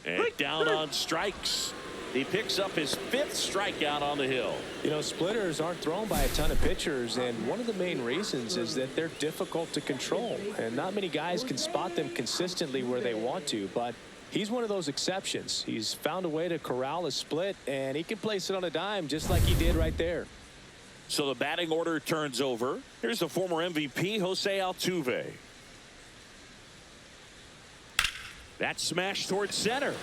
And down on strikes. He picks up his 5th strikeout on the hill. You know, splitters aren't thrown by a ton of pitchers, and one of the main reasons is that they're difficult to control, and not many guys can spot them consistently where they want to, but he's one of those exceptions. He's found a way to corral a split, and he can place it on a dime just like he did right there. So the batting order turns over. Here's the former MVP, Jose Altuve. That smash towards center.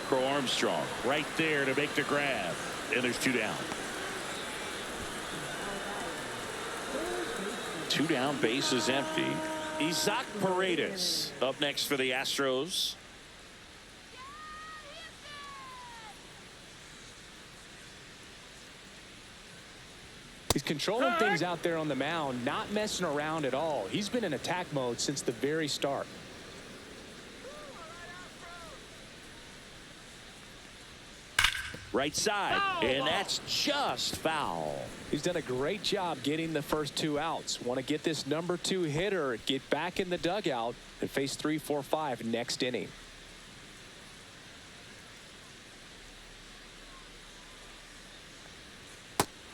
Crow Armstrong right there to make the grab. And there's 2 down. 2 down, base is empty. Isaac Paredes up next for the Astros. He's controlling things out there on the mound, not messing around at all. He's been in attack mode since the very start. Right side, and that's just foul. He's done a great job getting the first 2 outs. Want to get this number 2 hitter, get back in the dugout, and face 3, 4, 5 next inning.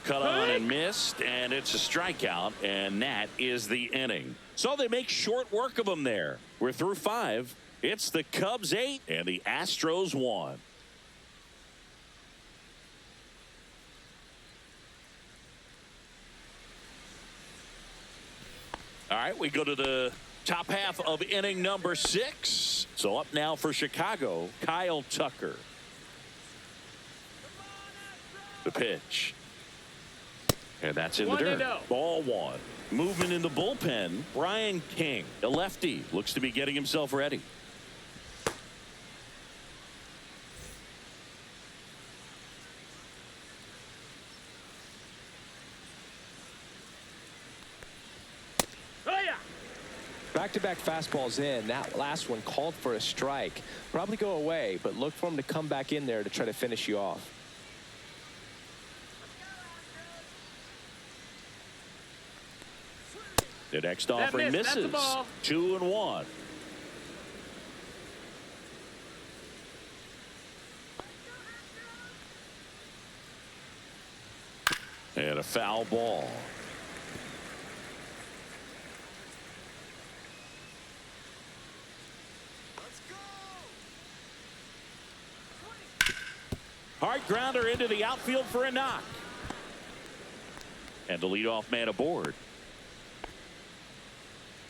Cut on and missed, and it's a strikeout, and that is the inning. So they make short work of him there. We're through 5. It's the Cubs 8 and the Astros 1. All right, we go to the top half of inning number 6. So up now for Chicago, Kyle Tucker. The pitch. And that's in the dirt. Ball 1. Movement in the bullpen. Brian King, the lefty, looks to be getting himself ready. Back-to-back fastballs in. That last one called for a strike. Probably go away, but look for him to come back in there to try to finish you off. The next offering misses. 2-1. And a foul ball. Hard grounder into the outfield for a knock. And the leadoff man aboard.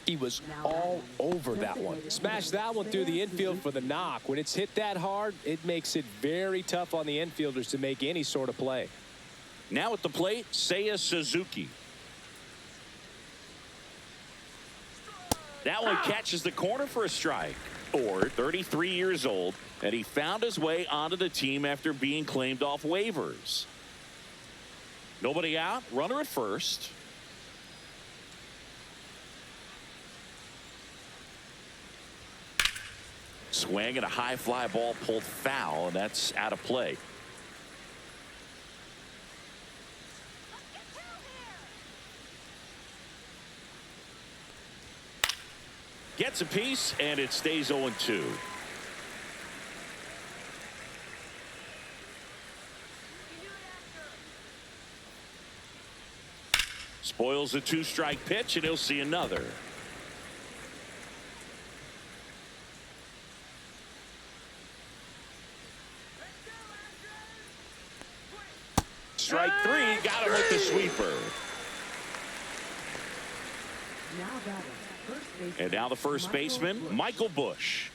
He was all over that one. Smashed that one through the infield for the knock. When it's hit that hard, it makes it very tough on the infielders to make any sort of play. Now at the plate, Seiya Suzuki. That one catches the corner for a strike. Ford, 33 years old, and he found his way onto the team after being claimed off waivers. Nobody out, runner at first. Swing and a high fly ball pulled foul, and that's out of play. Gets a piece, and it stays 0-2. Spoils a 2-strike pitch, and he'll see another. Strike 3, got him with the sweeper. And now the first baseman, Michael Bush.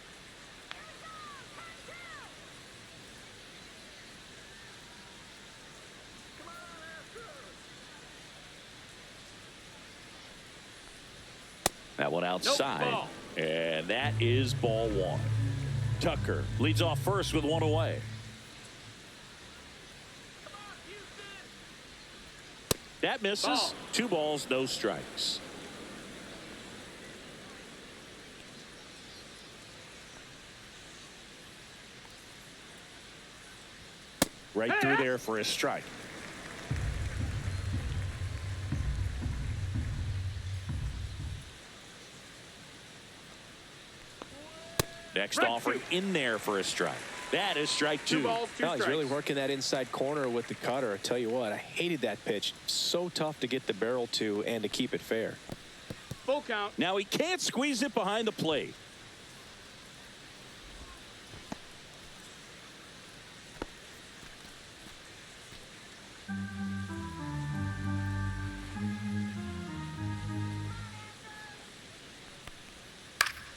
That one outside. Nope, and that is ball 1. Tucker leads off first with 1 away. That misses. Ball. 2 balls, no strikes. Right through there for a strike. Next offer in there for a strike. That is strike 2. 2 balls, 2 Well, he's strikes. really working that inside corner with the cutter. I tell you what, I hated that pitch. So tough to get the barrel to and to keep it fair. Full count. Now he can't squeeze it behind the plate.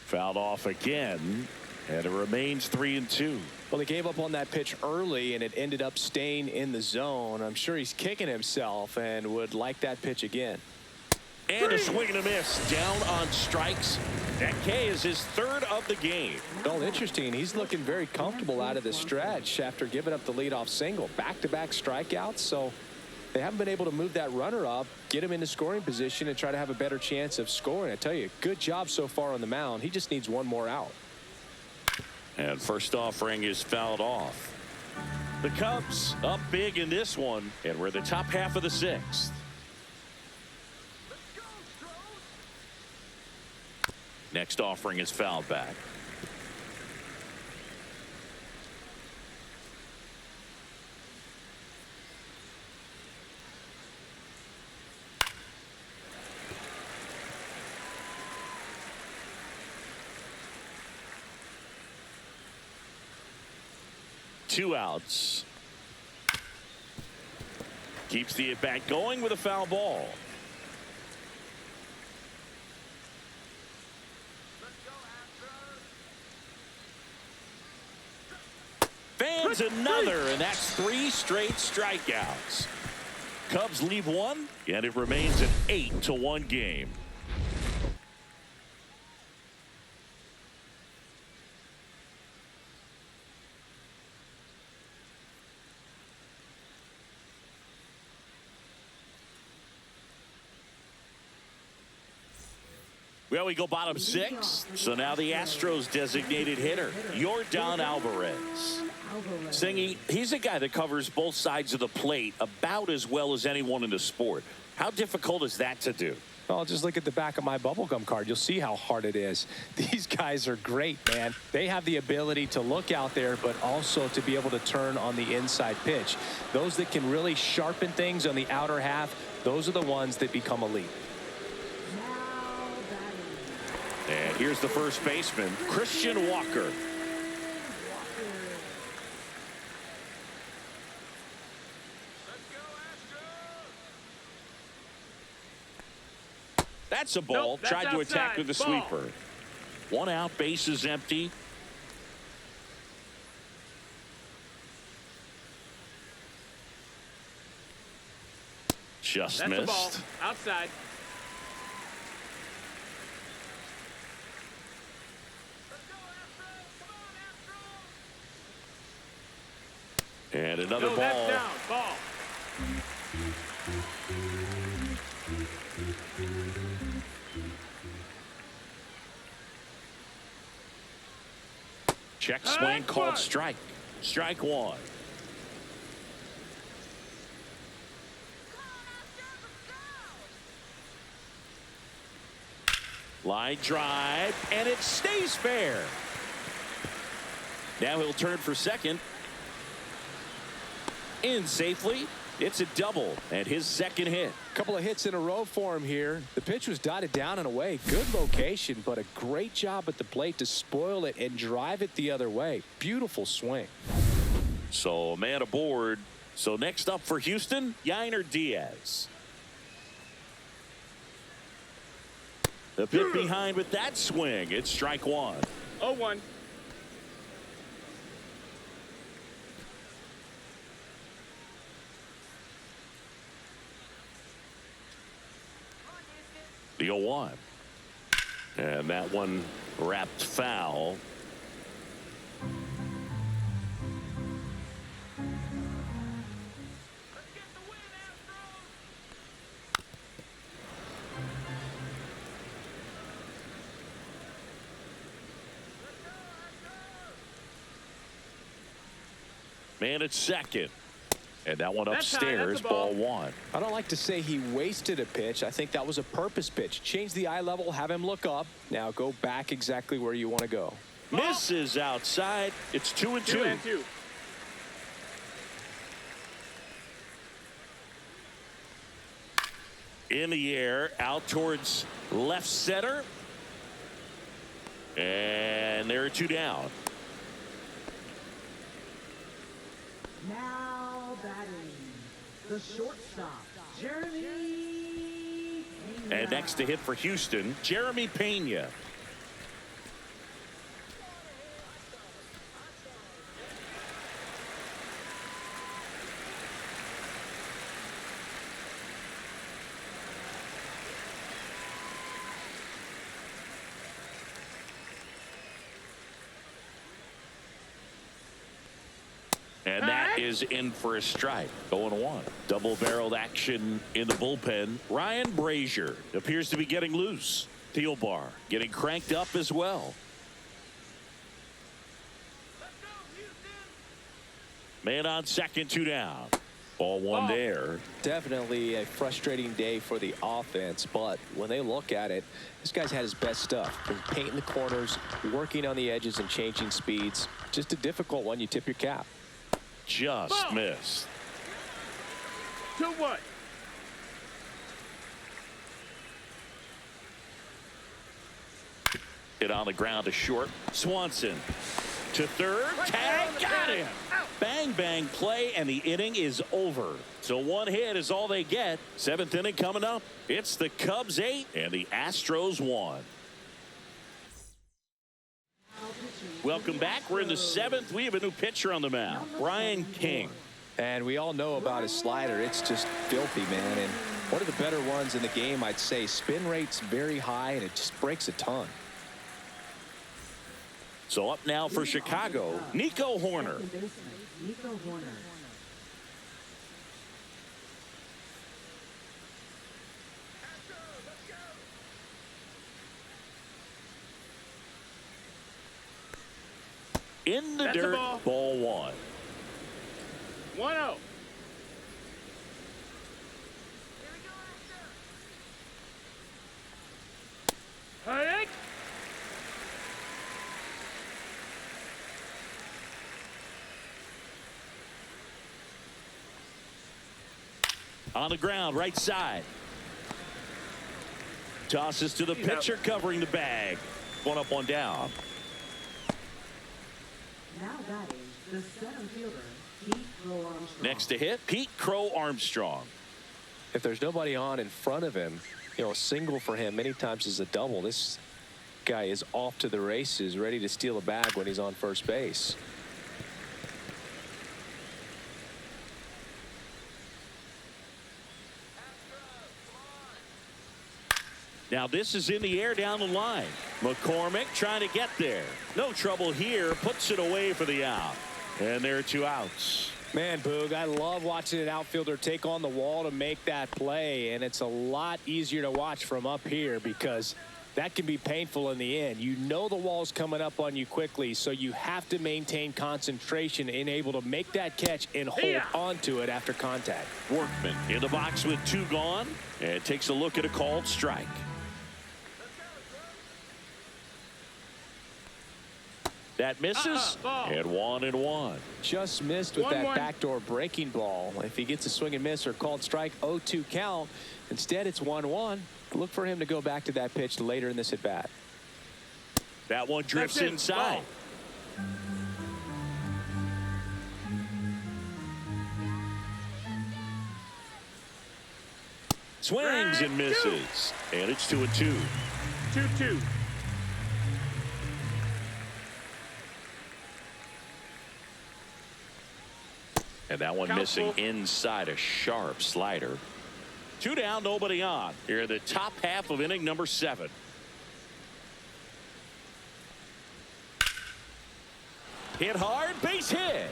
Fouled off again, and it remains 3-2. Well, he gave up on that pitch early, and it ended up staying in the zone. I'm sure he's kicking himself and would like that pitch again. And a swing and a miss. Down on strikes. That K is his 3rd of the game. Well, interesting. He's looking very comfortable out of the stretch after giving up the leadoff single. Back-to-back strikeouts, so they haven't been able to move that runner up, get him into scoring position, and try to have a better chance of scoring. I tell you, good job so far on the mound. He just needs 1 more out. And first offering is fouled off. The Cubs up big in this one, and we're the top half of the 6th. Next offering is fouled back. Two outs. Keeps the at-bat going with a foul ball. Fans another, and that's 3 straight strikeouts. Cubs leave 1, and it remains an 8-1 game. Well, we go bottom 6. So now the Astros designated hitter, Yordan Alvarez. Singy, he's a guy that covers both sides of the plate about as well as anyone in the sport. How difficult is that to do? Well, just look at the back of my bubblegum card. You'll see how hard it is. These guys are great, man. They have the ability to look out there, but also to be able to turn on the inside pitch. Those that can really sharpen things on the outer half, those are the ones that become elite. And here's the first baseman, Christian Walker. That's a ball. Nope, that's Tried to attack outside. with the Ball. sweeper. 1 out, base is empty. Just That's the ball. missed. Outside. And another No, ball. that's down. Ball. Check swing called strike. Strike one. Line drive, and it stays fair. Now he'll turn for second. In safely. It's a double and his second hit. Couple of hits in a row for him here. The pitch was dotted down and away. Good location, but a great job at the plate to spoil it and drive it the other way. Beautiful swing. So a man aboard. So next up for Houston, Yainer Diaz. The bit behind with that swing. It's strike one. 0-1. The 0-1. And that one wrapped foul. Man at second. And that one upstairs, ball one. I don't like to say he wasted a pitch. I think that was a purpose pitch. Change the eye level, have him look up. Now go back exactly where you want to go. Misses outside. It's 2-2. 2-2. In the air, out towards left center. And there are two down. Now batting, the shortstop, Jeremy Pena. And next to hit for Houston, Jeremy Pena. And that is in for a strike. 0-1. Double-barreled action in the bullpen. Ryan Brazier appears to be getting loose. Thielbar getting cranked up as well. Man on second, two down. Ball one there. Definitely a frustrating day for the offense, but when they look at it, this guy's had his best stuff. Been painting the corners, working on the edges and changing speeds. Just a difficult one. You tip your cap. Just missed. 2-1. Hit on the ground to short. Swanson to third. Tag, got him. Bang, bang play, and the inning is over. So one hit is all they get. Seventh inning coming up. It's the Cubs 8 and the Astros 1. Welcome back. We're in the seventh. We have a new pitcher on the mound, Brian King. And we all know about his slider. It's just filthy, man. And one of the better ones in the game, I'd say. Spin rate's very high, and it just breaks a ton. So up now for Chicago, Nico Horner. Nico Horner. In the That's a dirt, ball. ball one. 1-0. Hank. On the ground, right side. Tosses to the pitcher, covering the bag. One up, one down. Now batting, the center fielder, Pete Crow Armstrong. Next to hit, Pete Crow Armstrong. If there's nobody on in front of him, you know, a single for him many times is a double. This guy is off to the races, ready to steal a bag when he's on first base. Now this is in the air down the line. McCormick trying to get there. No trouble here. Puts it away for the out. And there are two outs. Man, Boog, I love watching an outfielder take on the wall to make that play. And it's a lot easier to watch from up here because That can be painful in the end. You know the wall's coming up on you quickly, so you have to maintain concentration and able to make that catch and hold onto it after contact. Workman in the box with 2 gone, and takes a look at a called strike. That misses, and 1-1. Just missed with that backdoor breaking ball. If he gets a swing and miss or called strike, 0-2 count. Instead, it's 1-1. Look for him to go back to that pitch later in this at bat. That one drifts inside. Swings and misses, and it's 2-2. 2-2. And that one missing inside a sharp slider. 2 down, nobody on. Here in the top half of inning number 7. Hit hard, base hit.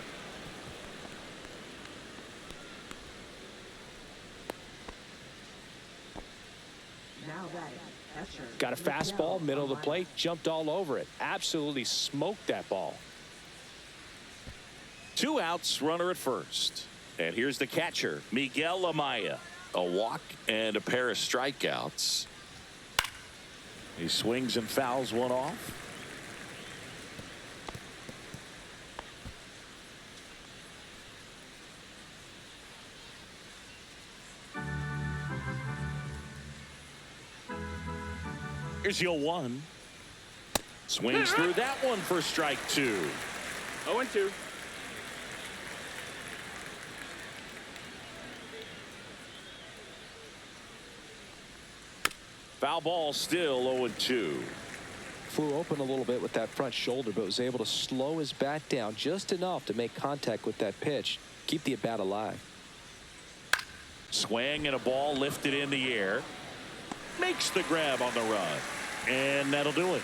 Now batting, Escher. Got a fastball, middle of the plate, jumped all over it. Absolutely smoked that ball. 2 outs, runner at first. And here's the catcher, Miguel Amaya. A walk and a pair of strikeouts. He swings and fouls one off. Here's 0-1. Swings through that one for strike 2. 0-2. Foul ball, still 0-2. Flew open a little bit with that front shoulder, but was able to slow his bat down just enough to make contact with that pitch, keep the at-bat alive. Swing and a ball lifted in the air. Makes the grab on the run. And that'll do it.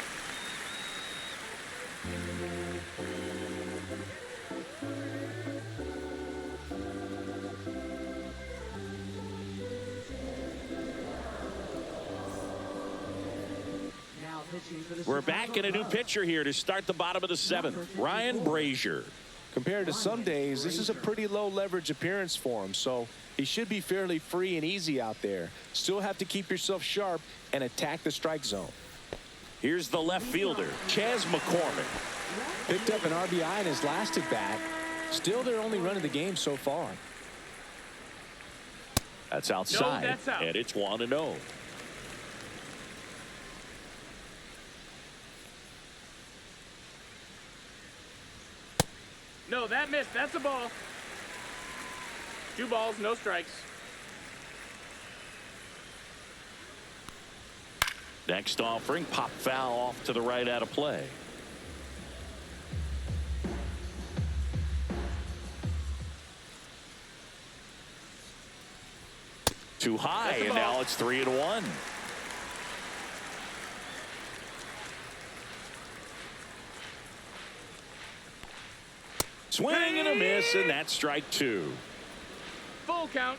We're back in a new pitcher here to start the bottom of the 7th. Ryan Brazier. Compared to some days, this is a pretty low leverage appearance for him, so he should be fairly free and easy out there. Still have to keep yourself sharp and attack the strike zone. Here's the left fielder, Chas McCormick. Picked up an RBI in his last at bat. Still their only run of the game so far. That's outside, No, that's out. and it's 1-0. No, that missed. That's a ball. 2 balls, no strikes. Next offering, pop foul off to the right out of play. Too high, and now it's 3-1. Swing and a miss, and that's strike 2. Full count.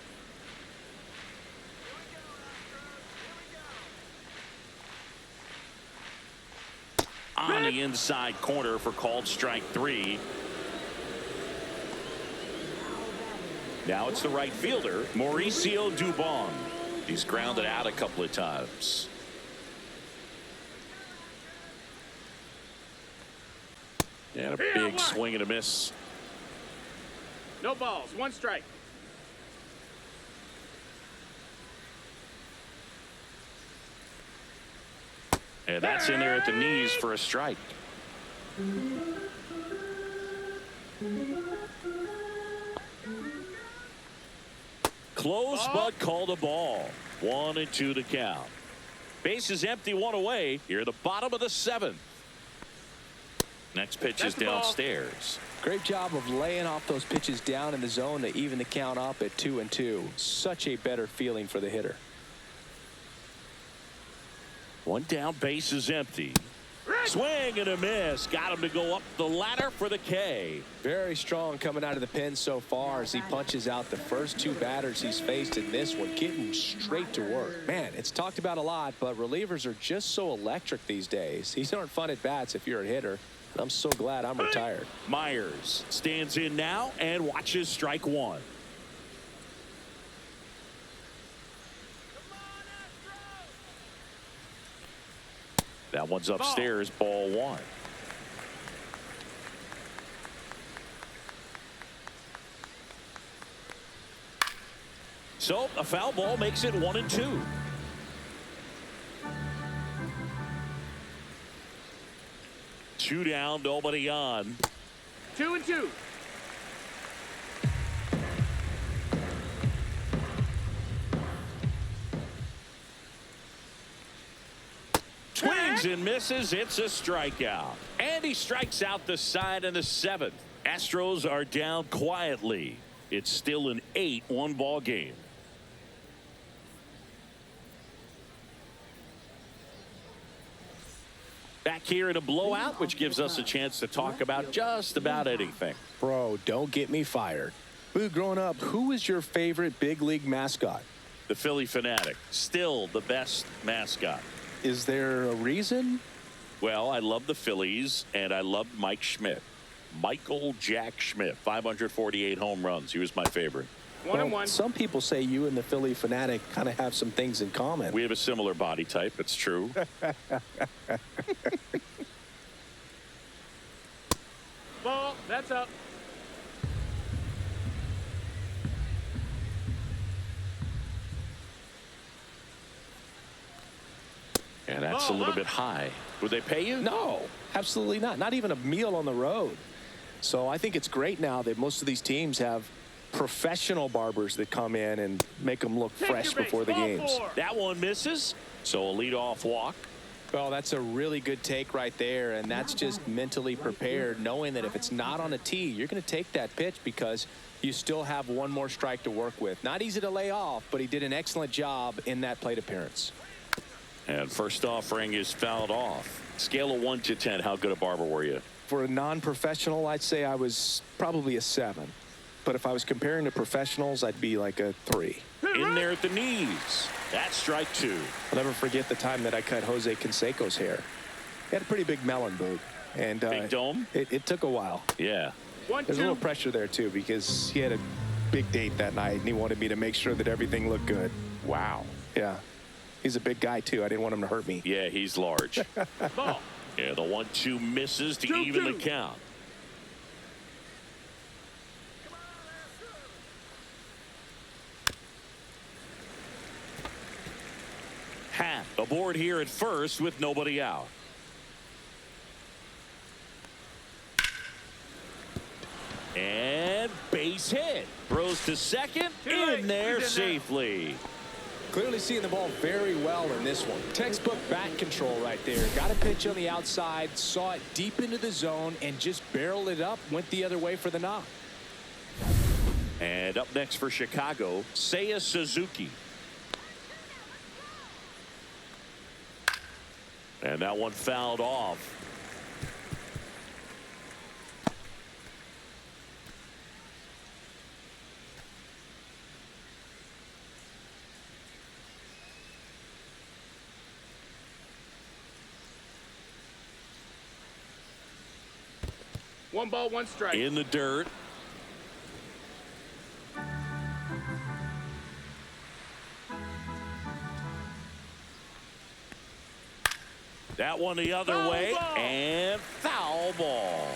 On the inside corner for called strike 3. Now it's the right fielder, Mauricio Dubon. He's grounded out a couple of times. And a big swing and a miss. No balls, 1 strike. And that's in there at the knees for a strike. Close, but called a ball. 1-2 to count. Base is empty, 1 away. Here at the bottom of the 7th. Next pitch is downstairs. Great job of laying off those pitches down in the zone to even the count up at 2-2. Such a better feeling for the hitter. 1 down, base is empty. Swing and a miss. Got him to go up the ladder for the K. Very strong coming out of the pen so far as he punches out the first two batters he's faced in this one, getting straight to work. Man, it's talked about a lot, but relievers are just so electric these days. These aren't fun at bats if you're a hitter. I'm so glad I'm retired. Myers stands in now and watches strike one. That one's upstairs, ball one. So a foul ball makes it 1-2. Two down, nobody on. 2-2. Swings and misses. It's a strikeout. And he strikes out the side in the seventh. Astros are down quietly. It's still an 8-1 ball game. Back here in a blowout, which gives us a chance to talk about just about anything. Bro, don't get me fired. Boo, growing up, who was your favorite big league mascot? The Philly Fanatic, still the best mascot. Is there a reason? Well, I love the Phillies, and I loved Mike Schmidt. Michael Jack Schmidt, 548 home runs. He was my favorite. 1-1. Some people say you and the Philly Fanatic kind of have some things in common. We have a similar body type. It's true. Ball. That's up. And that's a little bit high. Would they pay you? No, absolutely not. Not even a meal on the road. So I think it's great now that most of these teams have professional barbers that come in and make them look fresh before the games. That one misses. So a leadoff walk. Well, that's a really good take right there, and that's just mentally prepared, knowing that if it's not on a tee, you're going to take that pitch because you still have one more strike to work with. Not easy to lay off, but he did an excellent job in that plate appearance. And first offering is fouled off. Scale of 1 to 10, how good a barber were you? For a non-professional, I'd say I was probably a 7. But if I was comparing to professionals, I'd be like a 3. In there at the knees. That's strike 2. I'll never forget the time that I cut Jose Canseco's hair. He had a pretty big melon, Boog. And Big dome? It took a while. Yeah. There's a little pressure there, too, because he had a big date that night, and he wanted me to make sure that everything looked good. Wow. Yeah. He's a big guy, too. I didn't want him to hurt me. Yeah, he's large. Ball. Yeah, the 1-2 misses to even the count. Happ aboard here at first with nobody out. And base hit. Throws to second. In there safely. Clearly seeing the ball very well in this one. Textbook bat control right there. Got a pitch on the outside, saw it deep into the zone, and just barreled it up, went the other way for the knock. And up next for Chicago, Seiya Suzuki. And that one fouled off. One ball, one strike. In the dirt. That one the other Foul way. ball. And foul ball.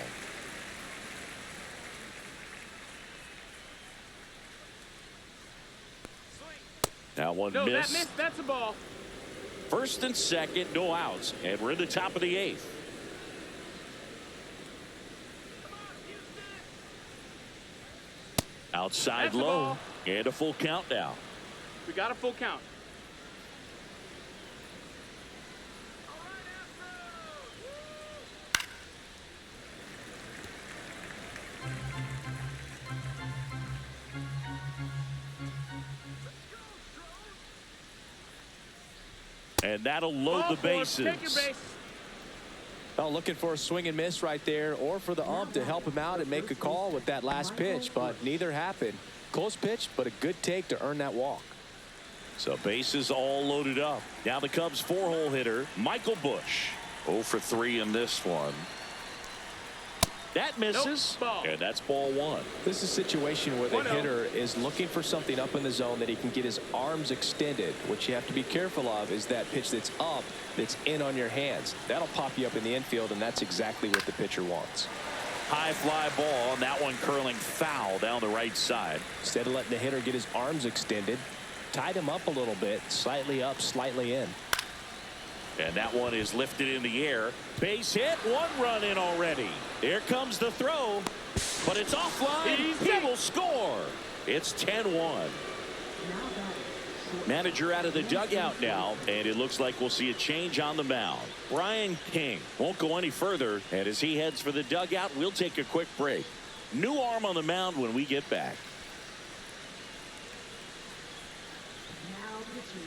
That one No, missed. that missed. That's a ball. First and second, no outs. And we're in the top of the 8th. Outside That's a low. ball. And a full count now. We got a full count. And that'll load the Ball four. Take your bases. base. Oh, looking for a swing and miss right there, or for the ump to help him out and make a call with that last pitch, but neither happened. Close pitch, but a good take to earn that walk. So bases all loaded up. Now the Cubs 4-hole hitter, Michael Busch. 0 for 3 in this one. That misses, Nope, and that's ball 1. This is a situation where the hitter is looking for something up in the zone that he can get his arms extended. What you have to be careful of is that pitch that's up, that's in on your hands. That'll pop you up in the infield, and that's exactly what the pitcher wants. High fly ball, and that one curling foul down the right side. Instead of letting the hitter get his arms extended, tied him up a little bit, slightly up, slightly in. And that one is lifted in the air. Base hit, 1 run in already. Here comes the throw, but it's offline. He will score. It's 10-1. Manager out of the dugout now, and it looks like we'll see a change on the mound. Brian King won't go any further, and as he heads for the dugout, we'll take a quick break. New arm on the mound when we get back.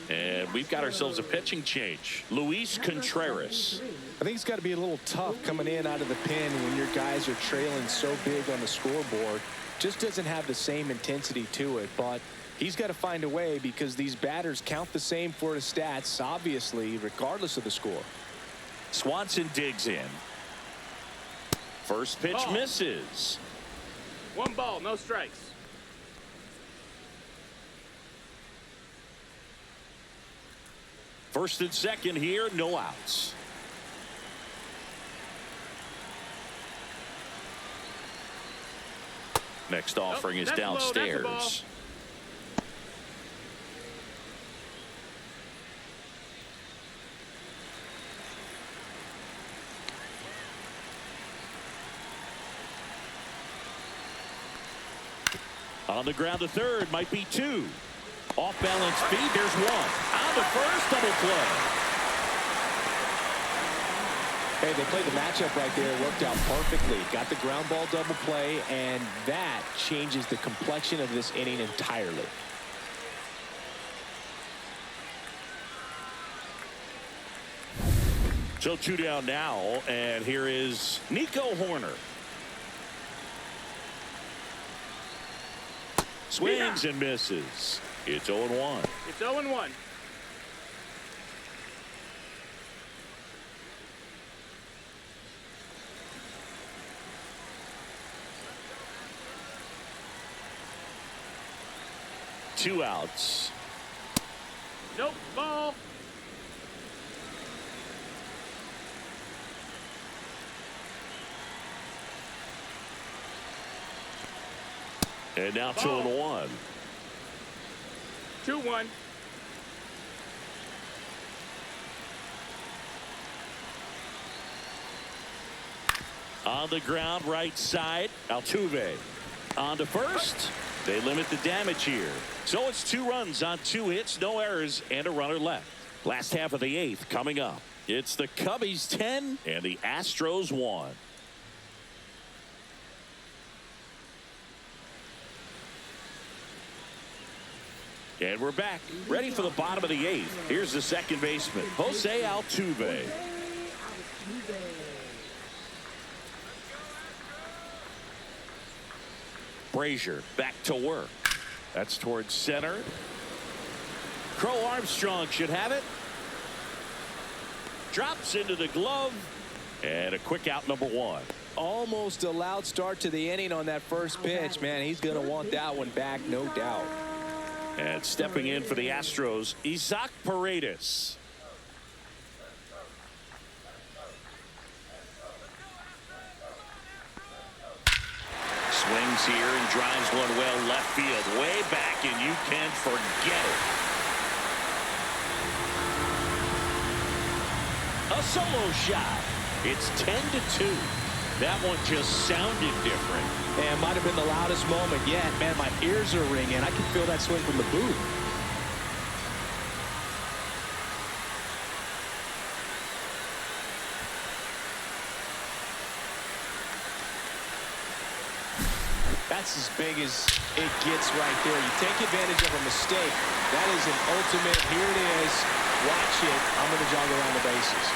And we've got ourselves a pitching change. Luis Contreras. I think it's got to be a little tough coming in out of the pen when your guys are trailing so big on the scoreboard. Just doesn't have the same intensity to it, but he's got to find a way because these batters count the same for his stats, obviously, regardless of the score. Swanson digs in. First pitch misses. 1 ball, no strikes. First and second here, no outs. Next offering is downstairs. On the ground to third, might be 2. Off balance feed, there's 1. On to first, double play. Hey, they played the matchup right there. It worked out perfectly. Got the ground ball double play, and that changes the complexion of this inning entirely. So 2 down now, and here is Nico Horner. Swings and misses. It's 0-1. It's 0-1. Two outs. Nope, ball. And now 2-1. 2-1. On the ground, right side, Altuve. On to first. They limit the damage here. So it's 2 runs on 2 hits, no errors, and a runner left. Last half of the 8th coming up. It's the Cubbies 10 and the Astros 1. And we're back, ready for the bottom of the 8th. Here's the second baseman, Jose Altuve. Brazier back to work. That's towards center. Crow Armstrong should have it. Drops into the glove. And a quick out, number 1. Almost a loud start to the inning on that first pitch. Man, he's going to want that one back, no doubt. And stepping in for the Astros, Isaac Paredes. Swings here and drives one well left field, way back, and you can forget it. A solo shot. It's 10-2. That one just sounded different. And might have been the loudest moment yet. Man, my ears are ringing. I can feel that swing from the booth. That's as big as it gets right there. You take advantage of a mistake. That is an ultimate, here it is. Watch it. I'm going to jog around the bases.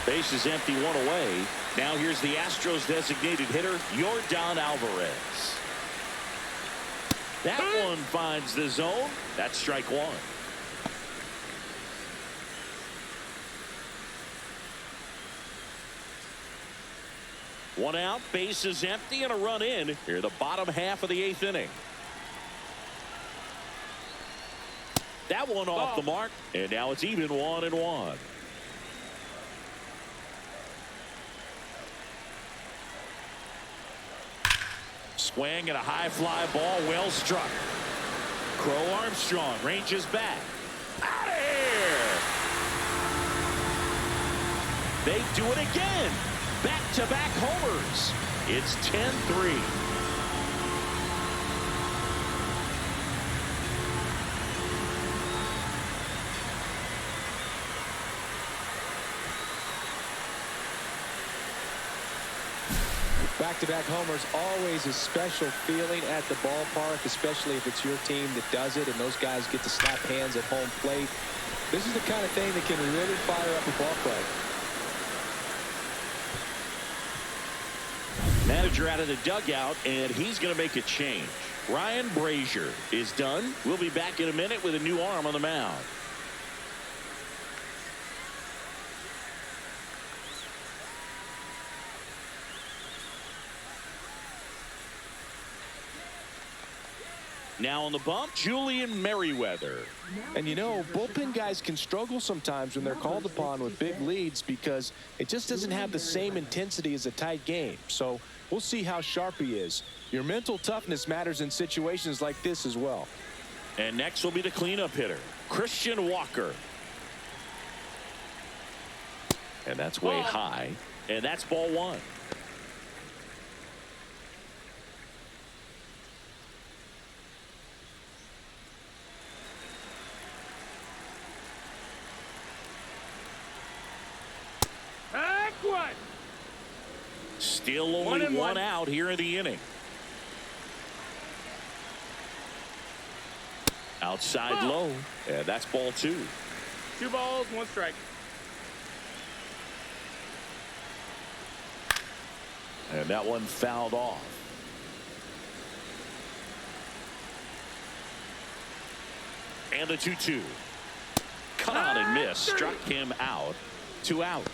Base is empty, one away. Now here's the Astros designated hitter, Yordan Alvarez. That one finds the zone. That's strike one. One out, base is empty, and a run in here the bottom half of the 8th inning. That one off the mark, and now it's even 1-1. Swing and a high fly ball, well struck. Crow Armstrong ranges back. Out of here! They do it again. Back-to-back homers. It's 10-3. Back-to-back homers, always a special feeling at the ballpark, especially if it's your team that does it and those guys get to slap hands at home plate. This is the kind of thing that can really fire up a ball club. Manager out of the dugout, and he's going to make a change. Ryan Brazier is done. We'll be back in a minute with a new arm on the mound. Now on the bump, Julian Merriweather. And you know, bullpen guys can struggle sometimes when they're called upon with big leads because it just doesn't have the same intensity as a tight game. So we'll see how sharp he is. Your mental toughness matters in situations like this as well. And next will be the cleanup hitter, Christian Walker. And that's way high. And that's ball one. Still only one out here in the inning. Outside low. And that's ball two. 2 balls, 1 strike. And that one fouled off. And the 2-2. Cut on and miss. Struck him out. 2 out.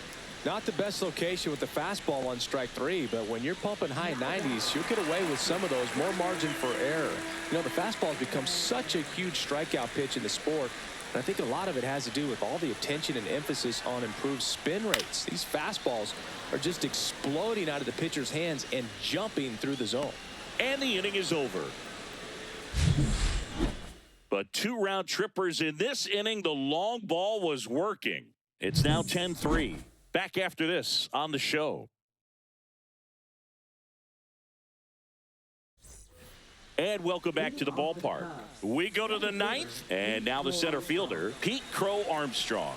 Not the best location with the fastball on strike 3, but when you're pumping high 90s, you'll get away with some of those, more margin for error. You know, the fastball has become such a huge strikeout pitch in the sport, and I think a lot of it has to do with all the attention and emphasis on improved spin rates. These fastballs are just exploding out of the pitcher's hands and jumping through the zone. And the inning is over. But 2 round trippers in this inning. The long ball was working. It's now 10-3. Back after this on the show. And welcome back to the ballpark. We go to the 9th, and now the center fielder, Pete Crow Armstrong.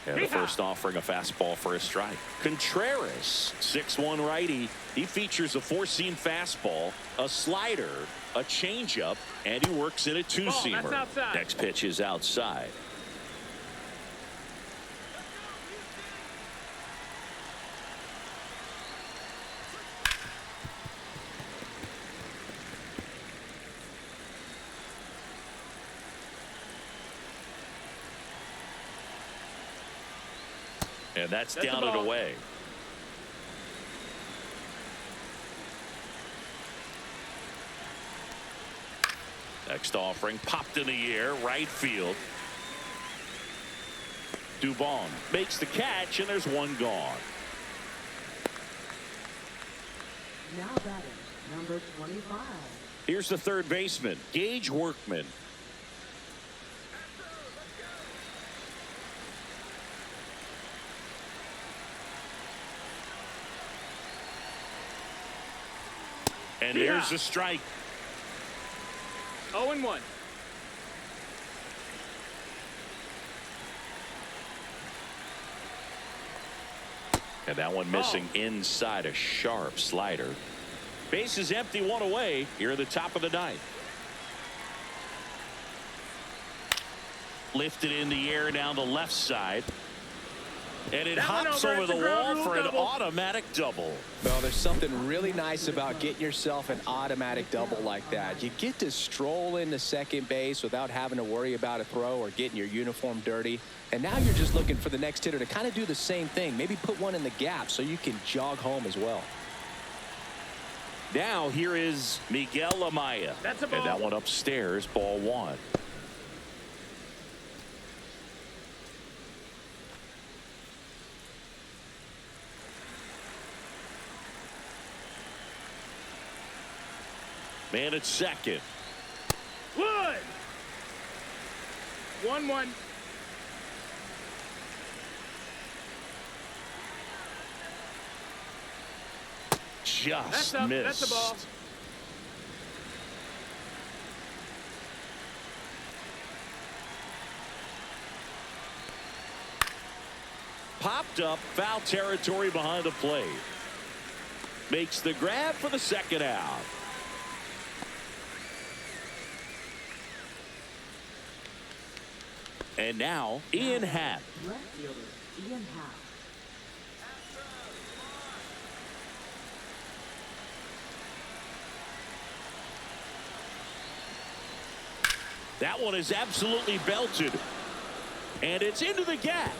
And the first offering, a fastball for a strike. Contreras, 6'1" righty. He features a 4-seam fastball, a slider, a changeup, and he works in a 2-seamer. Next pitch is outside. And that's down and away. Next offering popped in the air, right field. Dubon makes the catch, and there's one gone. Now batting, number 25. Here's the third baseman, Gage Workman. And there's the strike. 0-1. And that one missing inside, a sharp slider. Base is empty, one away here at the top of the 9th. Lifted in the air down the left side. And it That one hops over. over It's the a ground wall rule for an double. automatic double. Well, there's something really nice about getting yourself an automatic double like that. You get to stroll into second base without having to worry about a throw or getting your uniform dirty. And now you're just looking for the next hitter to kind of do the same thing. Maybe put one in the gap so you can jog home as well. Now here is Miguel Amaya. That's a ball. And that one upstairs, ball one. Man at second. Wood. 1-1. Just That's up. missed. That's a ball. Popped up, foul territory behind the plate. Makes the grab for the second out. And now, Ian Happ. Left fielder, Ian Happ. That one is absolutely belted. And it's into the gap.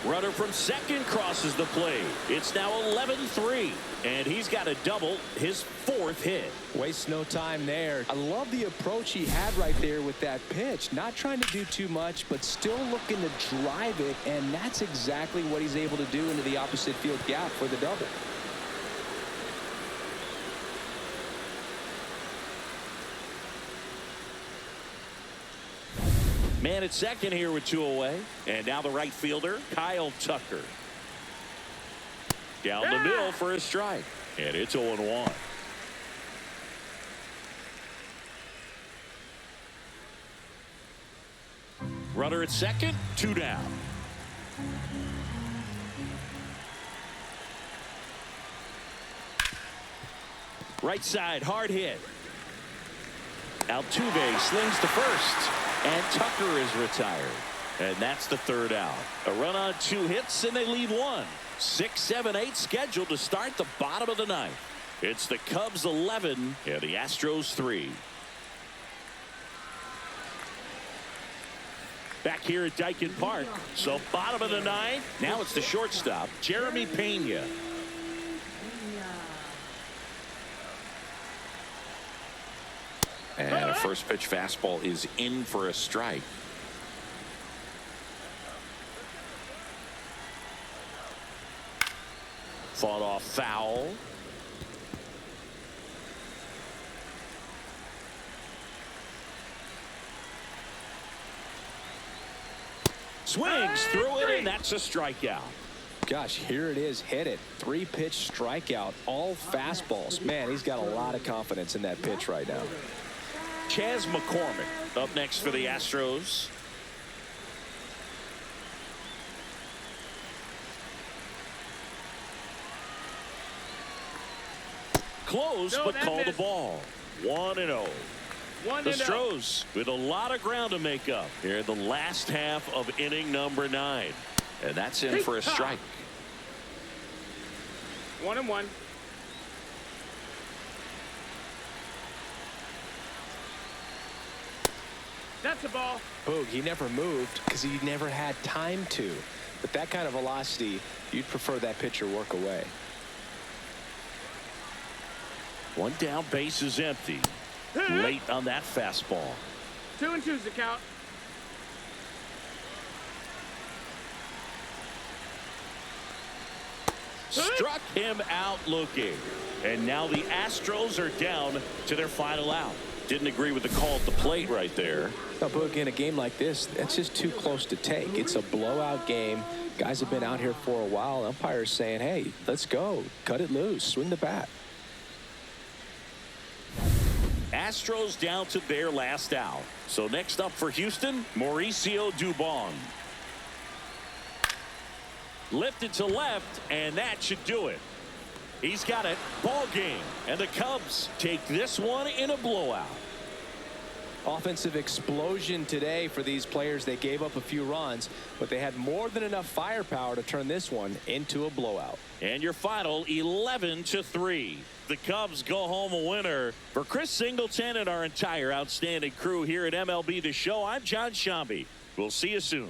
Runner from second crosses the plate. It's now 11-3. And he's got a double, his fourth hit. Waste no time there. I love the approach he had right there with that pitch. Not trying to do too much, but still looking to drive it. And that's exactly what he's able to do into the opposite field gap for the double. Man at second here with two away. And now the right fielder, Kyle Tucker. Down the middle for a strike. And it's 0-1. Runner at second, two down. Right side, hard hit. Altuve slings to first. And Tucker is retired. And that's the third out. A run on two hits, and they lead one. 6, 7, 8 scheduled to start the bottom of the ninth. It's the Cubs 11 and the Astros 3. Back here at Dyken Park. So bottom of the ninth. Now it's the shortstop, Jeremy Pena. And a first pitch fastball is in for a strike. Fought off foul. Swings through it, and that's a strikeout. Gosh, here it is. Hit it. 3-pitch strikeout. All fastballs. Man, he's got a lot of confidence in that pitch right now. Chas McCormick up next for the Astros. Close, No, but that call the missed. ball. 1-0. The Astros with a lot of ground to make up here in the last half of inning number 9. And that's in for a strike. 1-1. That's a ball. Boog, he never moved because he never had time to. With that kind of velocity, you'd prefer that pitcher work away. One down, base is empty. Late on that fastball. 2-2's the count. Struck him out looking. And now the Astros are down to their final out. Didn't agree with the call at the plate right there. Now, Boog, in a game like this, that's just too close to take. It's a blowout game. Guys have been out here for a while. Umpires saying, hey, let's go. Cut it loose. Swing the bat. Astros down to their last out. So next up for Houston, Mauricio Dubon. Lifted to left, and that should do it. He's got it. Ball game. And the Cubs take this one in a blowout. Offensive explosion today for these players. They gave up a few runs, but they had more than enough firepower to turn this one into a blowout. And your final 11-3. The Cubs go home a winner. For Chris Singleton and our entire outstanding crew here at MLB The Show, I'm John Shambi. We'll see you soon.